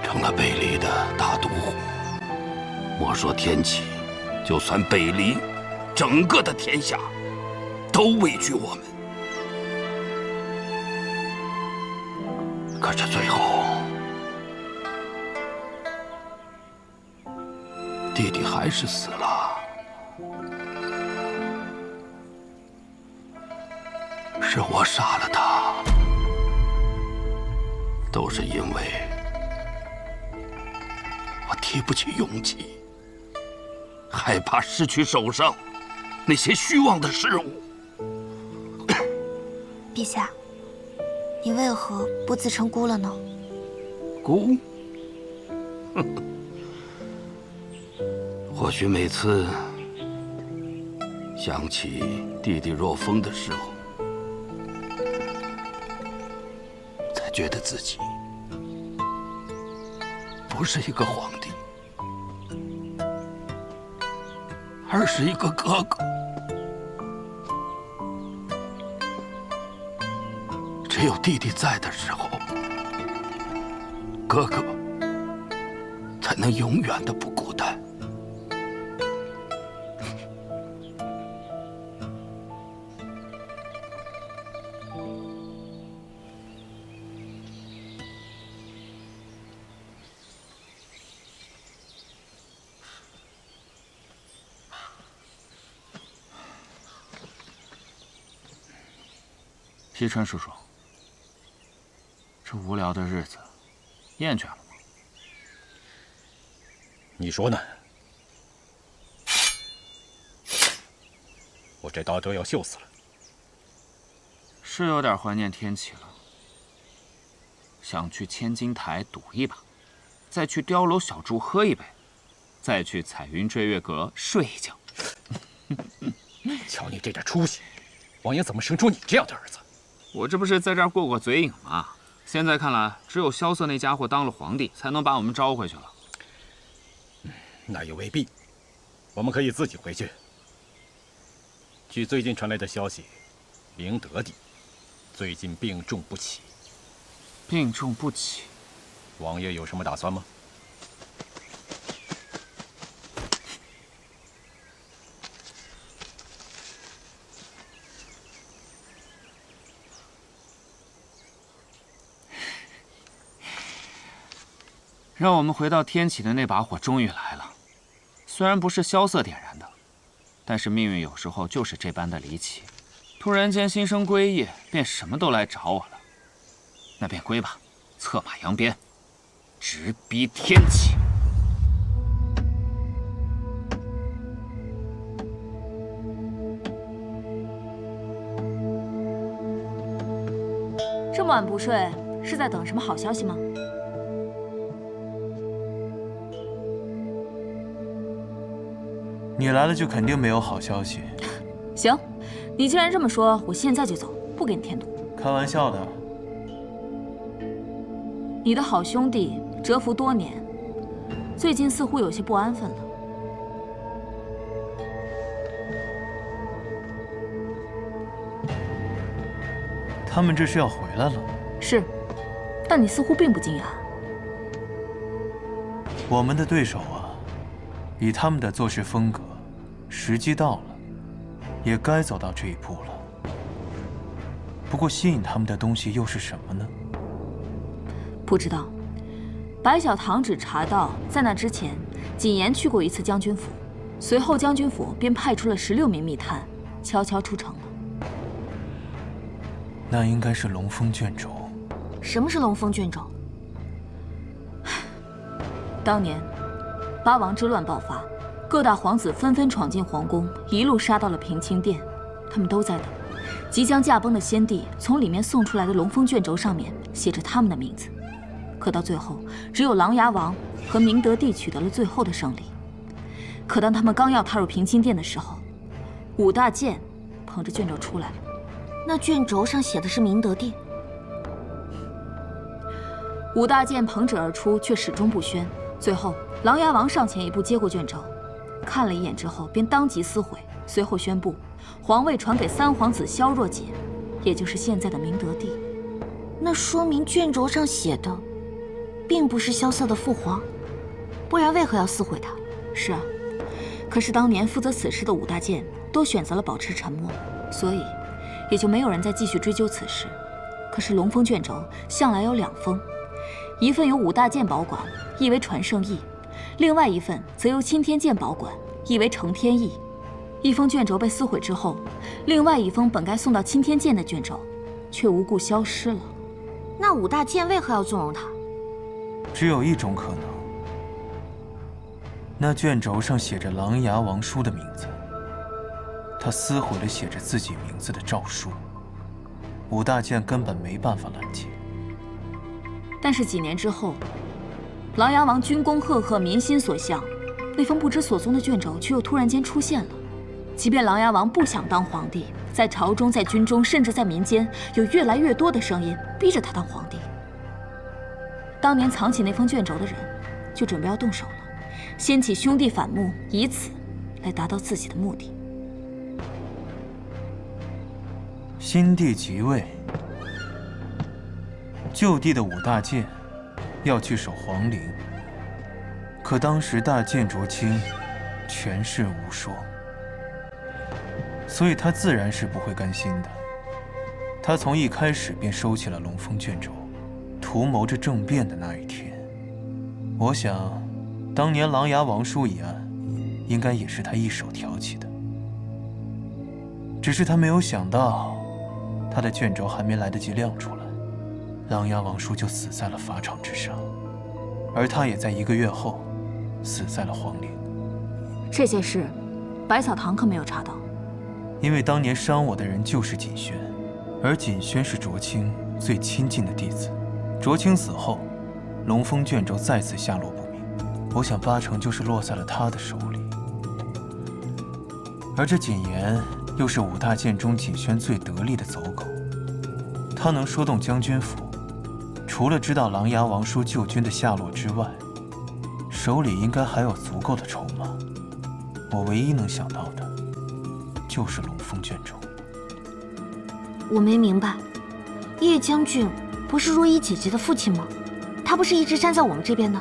成了北黎的大都护。莫说天启，就算北黎，整个的天下都畏惧我们。可是最后，弟弟还是死了。是我杀了他，都是因为我提不起勇气，害怕失去手上那些虚妄的事物。陛下，你为何不自称姑了呢？姑？或许每次想起弟弟若疯的时候，才觉得自己不是一个皇帝，而是一个哥哥。只有弟弟在的时候，哥哥才能永远的不孤单。西川叔叔，这无聊的日子，厌倦了吗？你说呢？我这刀都要锈死了。是有点怀念天启了，想去千金台赌一把，再去碉楼小筑喝一杯，再去彩云追月阁睡一觉。瞧你这点出息，王爷怎么生出你这样的儿子？我这不是在这儿过过嘴瘾吗？现在看来，只有萧瑟那家伙当了皇帝，才能把我们招回去了。那也未必，我们可以自己回去。据最近传来的消息，明德帝最近病重不起。病重不起，王爷有什么打算吗？让我们回到天启的那把火终于来了，虽然不是萧瑟点燃的，但是命运有时候就是这般的离奇，突然间心生归意，便什么都来找我了。那便归吧，策马扬鞭，直逼天启。这么晚不睡，是在等什么好消息吗？你来了就肯定没有好消息。行，你既然这么说，我现在就走，不给你添堵。开玩笑的。你的好兄弟蛰伏多年，最近似乎有些不安分了。他们这是要回来了。是，但你似乎并不惊讶。我们的对手啊，以他们的做事风格，时机到了，也该走到这一步了。不过吸引他们的东西又是什么呢？不知道。白小堂只查到，在那之前，谨言去过一次将军府，随后将军府便派出了16名密探，悄悄出城了。那应该是龙峰卷轴。什么是龙峰卷轴？当年，八王之乱爆发，各大皇子纷纷闯进皇宫，一路杀到了平清殿。他们都在等，即将驾崩的先帝从里面送出来的龙峰卷轴上面写着他们的名字。可到最后，只有琅琊王和明德帝取得了最后的胜利。可当他们刚要踏入平清殿的时候，武大健捧着卷轴出来了。那卷轴上写的是明德帝。武大健捧旨而出，却始终不宣。最后，琅琊王上前一步接过卷轴，看了一眼之后，便当即撕毁，随后宣布皇位传给三皇子萧若解，也就是现在的明德帝。那说明卷轴上写的，并不是萧瑟的父皇，不然为何要撕毁它？是啊，可是当年负责此事的武大健都选择了保持沉默，所以也就没有人再继续追究此事。可是龙峰卷轴向来有2封，一份由武大健保管，译为传圣意；另外一份则由钦天监保管，译为承天意。一封卷轴被撕毁之后，另外一封本该送到钦天监的卷轴，却无故消失了。那武大健为何要纵容他？只有一种可能，那卷轴上写着琅琊王叔的名字，他撕毁了写着自己名字的诏书，武大健根本没办法拦截。但是几年之后，琅琊王军功赫赫，民心所向，那封不知所踪的卷轴却又突然间出现了。即便琅琊王不想当皇帝，在朝中、在军中，甚至在民间，有越来越多的声音逼着他当皇帝。当年藏起那封卷轴的人，就准备要动手了，掀起兄弟反目，以此来达到自己的目的。新帝即位，旧帝的武大健要去守皇陵，可当时大建卓卿权势无说，所以他自然是不会甘心的。他从一开始便收起了龙峰卷轴，图谋着政变的那一天。我想，当年琅琊王叔一案，应该也是他一手挑起的。只是他没有想到，他的卷轴还没来得及亮出来，琅琊王叔就死在了法场之上，而他也在1个月后死在了皇陵。这件事，百草堂可没有查到。因为当年伤我的人就是锦轩，而锦轩是卓卿最亲近的弟子。卓卿死后，龙峰卷轴再次下落不明，我想8成就是落在了他的手里。而这锦言又是武大健中锦轩最得力的走狗，他能说动将军府，除了知道琅琊王叔救军的下落之外，手里应该还有足够的筹码。我唯一能想到的，就是龙峰卷轴。我没明白，叶将军不是若依姐姐的父亲吗？他不是一直站在我们这边的？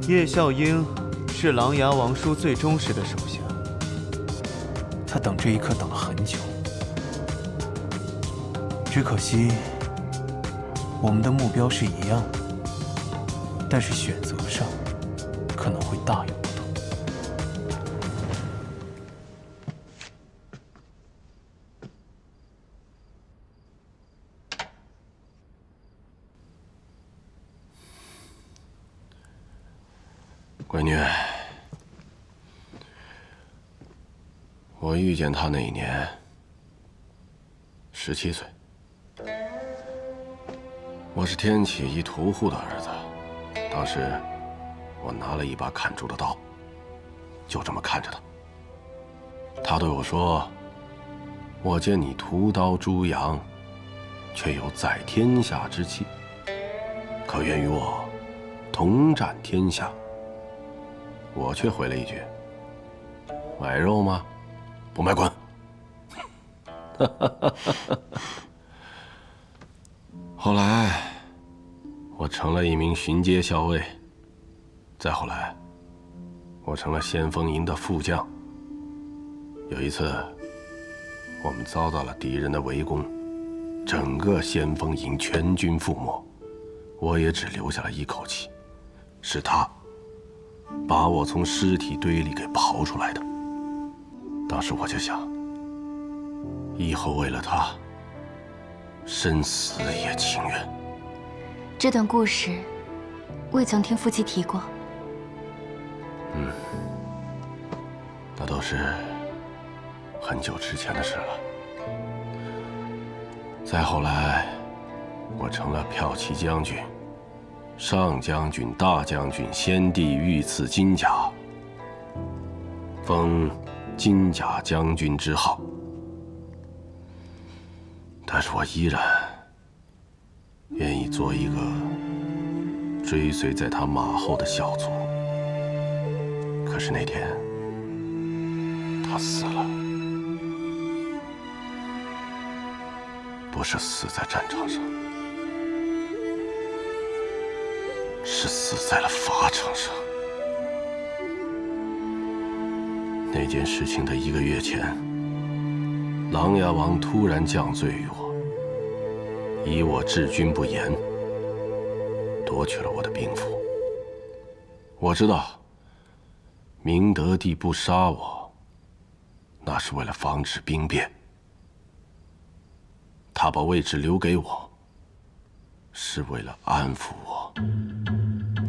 叶孝英是琅琊王叔最忠实的手下，他等这一刻等了很久。只可惜，我们的目标是一样的，但是选择上可能会大有不同。闺女，我遇见他那一年17岁，我是天启一屠户的儿子。当时我拿了一把砍竹的刀，就这么看着他。他对我说：“我见你屠刀诛羊，却有在天下之气，可愿与我同占天下？”我却回了一句：“买肉吗？不买滚！”后来，我成了一名巡街校尉。再后来，我成了先锋营的副将。有一次，我们遭到了敌人的围攻，整个先锋营全军覆没，我也只留下了一口气，是他把我从尸体堆里给刨出来的。当时我就想，以后为了他，生死也情愿。这段故事，未曾听父亲提过。那都是很久之前的事了。再后来，我成了骠骑将军、上将军、大将军，先帝御赐金甲，封金甲将军之号。但是我依然愿意做一个追随在他马后的小卒。可是那天，他死了，不是死在战场上，是死在了法场上。那件事情的1个月前，琅琊王突然降罪于我，以我治军不严，夺取了我的兵符。我知道，明德帝不杀我，那是为了防止兵变。他把位置留给我，是为了安抚我。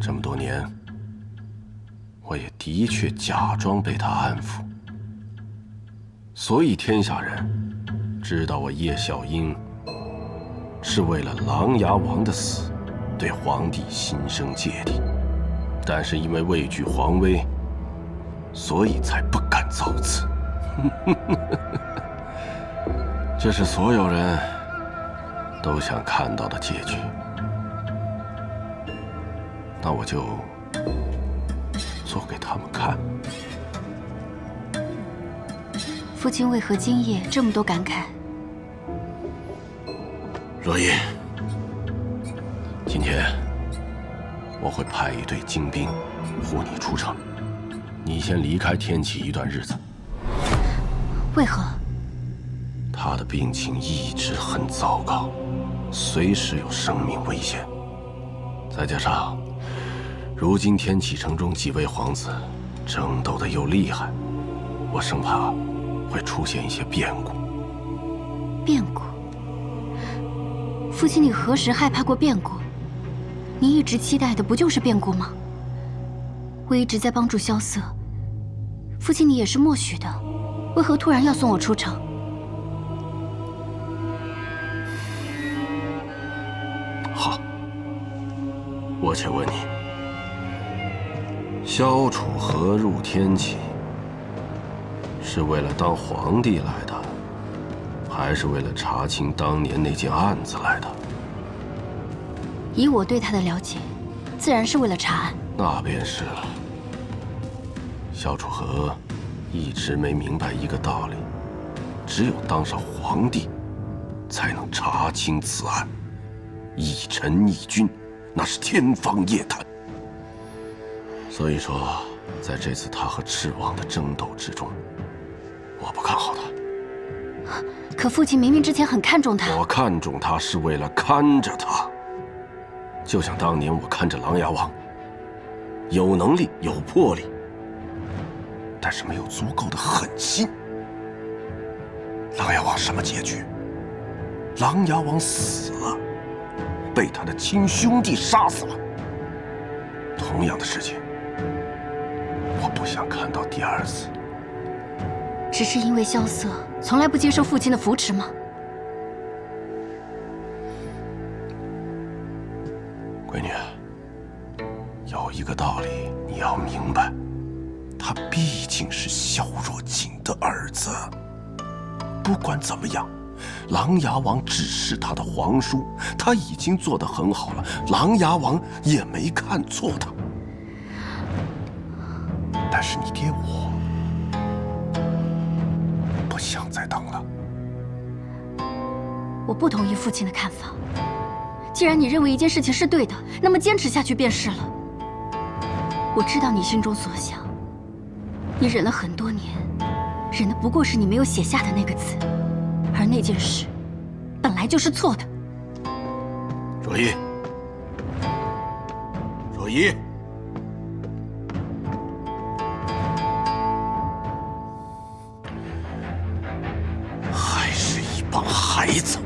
这么多年，我也的确假装被他安抚，所以天下人知道我叶小英是为了琅琊王的死，对皇帝心生芥蒂，但是因为畏惧皇威，所以才不敢造次。这是所有人都想看到的结局。那我就做给他们看。父亲为何今夜这么多感慨？若依，今天我会派一队精兵护你出城，你先离开天启一段日子。为何？他的病情一直很糟糕，随时有生命危险。再加上，如今天启城中几位皇子争斗的又厉害，我生怕会出现一些变故。变故？父亲，你何时害怕过变故？你一直期待的不就是变故吗？我一直在帮助萧瑟，父亲你也是默许的，为何突然要送我出城？好，我且问你，萧楚河入天启，是为了当皇帝来的，还是为了查清当年那件案子来的？以我对他的了解，自然是为了查案。那便是了。萧楚河一直没明白一个道理，只有当上皇帝，才能查清此案。一臣一君，那是天方夜谭。所以说，在这次他和赤王的争斗之中，我不看好他。可父亲明明之前很看重他。我看重他是为了看着他，就像当年我看着琅琊王，有能力有魄力，但是没有足够的狠心。琅琊王什么结局？琅琊王死了，被他的亲兄弟杀死了。同样的事情，我不想看到第二次。只是因为萧瑟从来不接受父亲的扶持吗？闺女，有一个道理你要明白，他毕竟是萧若锦的儿子。不管怎么样，琅琊王只是他的皇叔，他已经做得很好了，琅琊王也没看错他。但是你爹我不想再等了。我不同意父亲的看法。既然你认为一件事情是对的，那么坚持下去便是了。我知道你心中所想，你忍了很多年，忍的不过是你没有写下的那个字，而那件事本来就是错的。若依，若依，还是一帮孩子。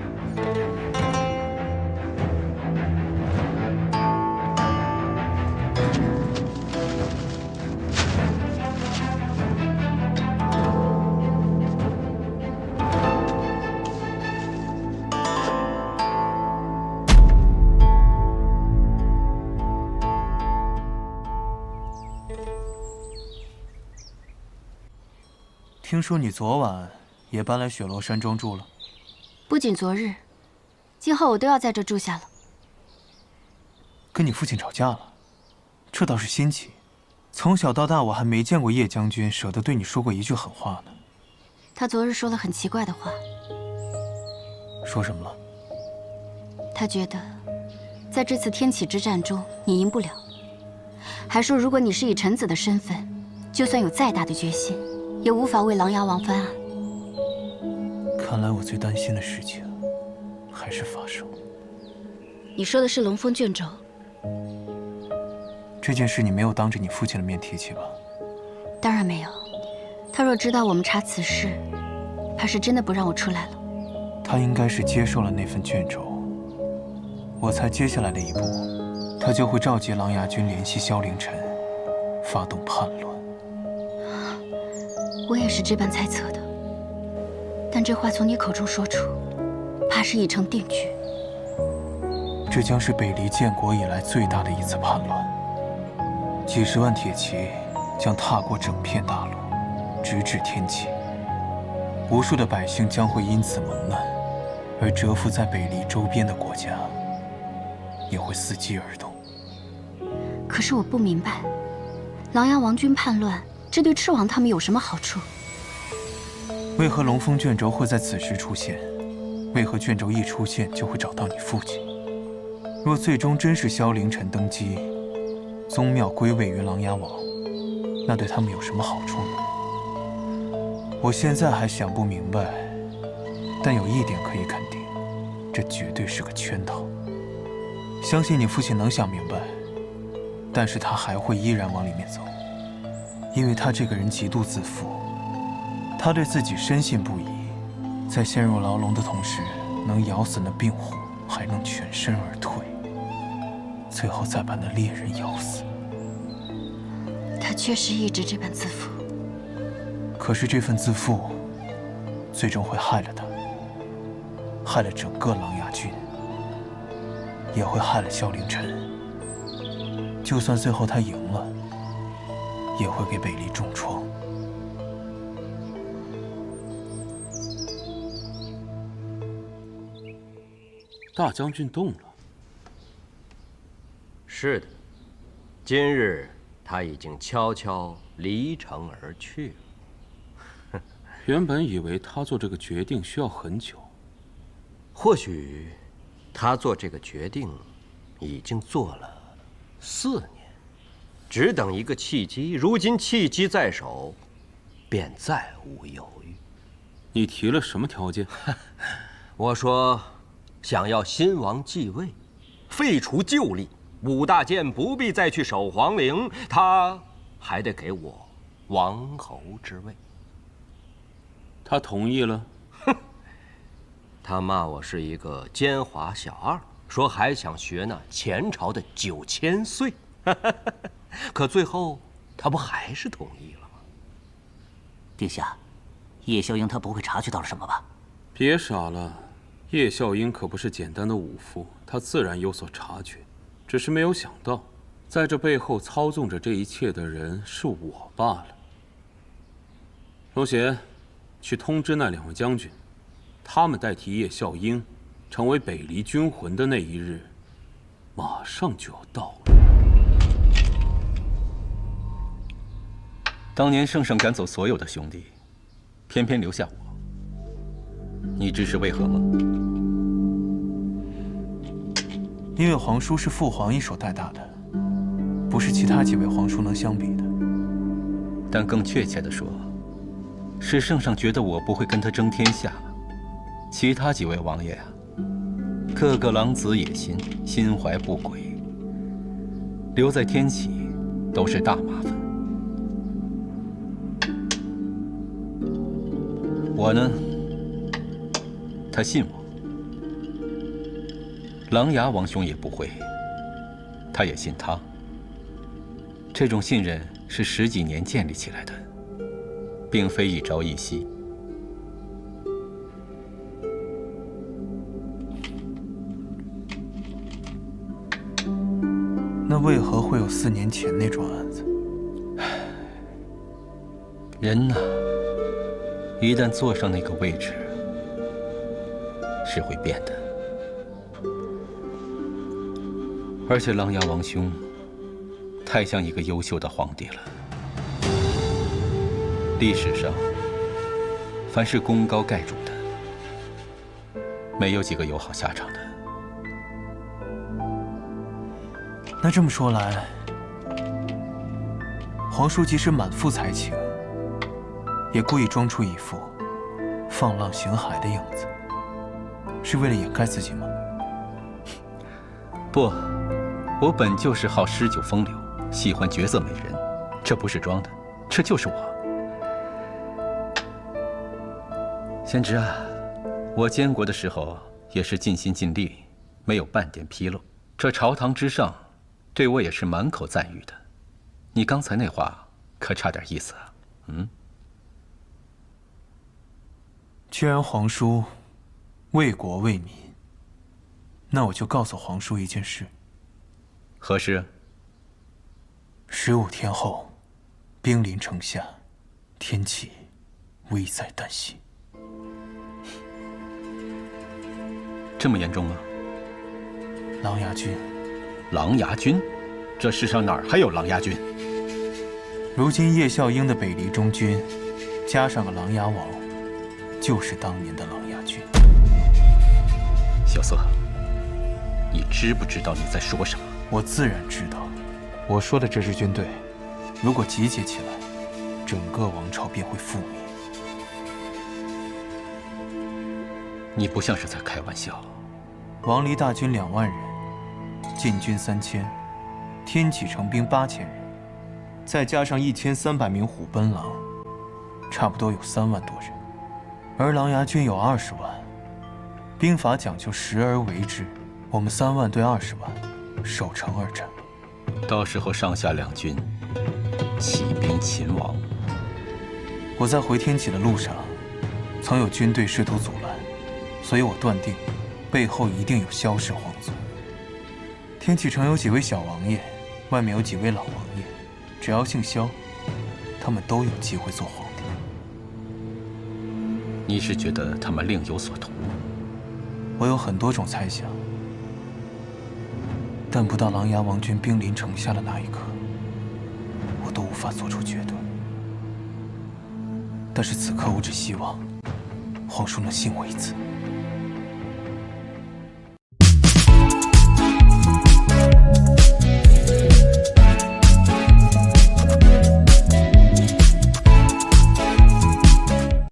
听说你昨晚也搬来雪罗山庄住了。不仅昨日，今后我都要在这住下了。跟你父亲吵架了，这倒是新奇。从小到大，我还没见过叶将军舍得对你说过一句狠话呢。他昨日说了很奇怪的话。说什么了？他觉得，在这次天启之战中你赢不了，还说如果你是以臣子的身份，就算有再大的决心，也无法为琅琊王翻案。看来我最担心的事情还是发生了。你说的是龙峰卷轴？这件事你没有当着你父亲的面提起吧？当然没有。他若知道我们查此事，怕是真的不让我出来了。他应该是接受了那份卷轴。我猜接下来的一步，他就会召集琅琊军联系萧凌尘，发动叛乱。我也是这般猜测的，但这话从你口中说出，怕是已成定局。这将是北离建国以来最大的一次叛乱，几十万铁骑将踏过整片大陆，直至天启。无数的百姓将会因此蒙难，而蛰伏在北离周边的国家也会伺机而动。可是我不明白，琅琊王军叛乱，这对赤王他们有什么好处？为何龙峰卷轴会在此时出现？为何卷轴一出现就会找到你父亲？若最终真是萧凌尘登基，宗庙归位于琅琊王，那对他们有什么好处呢？我现在还想不明白，但有一点可以肯定，这绝对是个圈套。相信你父亲能想明白，但是他还会依然往里面走，因为他这个人极度自负，他对自己深信不疑，在陷入牢笼的同时，能咬死那病虎，还能全身而退，最后再把那猎人咬死。他确实一直这般自负。可是这份自负，最终会害了他，害了整个琅琊军，也会害了萧凌尘。就算最后他赢了，也会给北离重创。大将军动了。是的，今日他已经悄悄离城而去了。原本以为他做这个决定需要很久，或许他做这个决定已经做了4年，只等一个契机。如今契机在手，便再无犹豫。你提了什么条件？我说，想要新王继位，废除旧例，5大监不必再去守皇陵，他还得给我王侯之位。他同意了。哼，他骂我是一个奸猾小二，说还想学那前朝的9000岁，可最后他不还是同意了吗？殿下，叶笑英她不会察觉到了什么吧？别傻了，叶笑英可不是简单的武夫，她自然有所察觉，只是没有想到，在这背后操纵着这一切的人是我罢了。龙贤，去通知那2位将军，他们代替叶笑英，成为北离军魂的那一日，马上就要到了。当年圣上赶走所有的兄弟，偏偏留下我。你知是为何吗？因为皇叔是父皇一手带大的，不是其他几位皇叔能相比的。但更确切地说，是圣上觉得我不会跟他争天下。其他几位王爷啊，个个狼子野心，心怀不轨，留在天启都是大麻烦。我呢，他信我。琅琊王兄也不会，他也信他。这种信任是10几年建立起来的，并非一朝一夕。那为何会有4年前那桩案子？人呢，一旦坐上那个位置，是会变的。而且琅琊王兄太像一个优秀的皇帝了。历史上，凡是功高盖主的，没有几个有好下场的。那这么说来，皇叔即使满腹才情，也故意装出一副放浪形骸的样子，是为了掩盖自己吗？不，我本就是好诗酒风流，喜欢绝色美人，这不是装的，这就是我。贤侄啊，我监国的时候也是尽心尽力，没有半点纰漏。这朝堂之上，对我也是满口赞誉的。你刚才那话可差点意思啊！既然皇叔为国为民，那我就告诉皇叔一件事。何事？15天后，兵临城下，天启危在旦夕。这么严重吗？琅琊军。琅琊军？这世上哪儿还有琅琊军？如今叶笑英的北离中军，加上个琅琊王，就是当年的琅琊军。小色，你知不知道你在说什么？我自然知道。我说的这支军队，如果集结起来，整个王朝便会覆灭。你不像是在开玩笑。王离大军2万人，禁军3000，天启成兵8000人，再加上1300名虎贲郎，差不多有3万多人。而琅琊军有20万，兵法讲究时而为之，我们3万对20万，守城而战。到时候上下两军起兵勤王。我在回天启的路上，曾有军队试图阻拦，所以我断定，背后一定有萧氏皇族。天启城有几位小王爷，外面有几位老王爷，只要姓萧，他们都有机会做皇帝。你是觉得他们另有所图？我有很多种猜想，但不到琅琊王军兵临城下的那一刻，我都无法做出决断。但是此刻，我只希望皇叔能信我一次。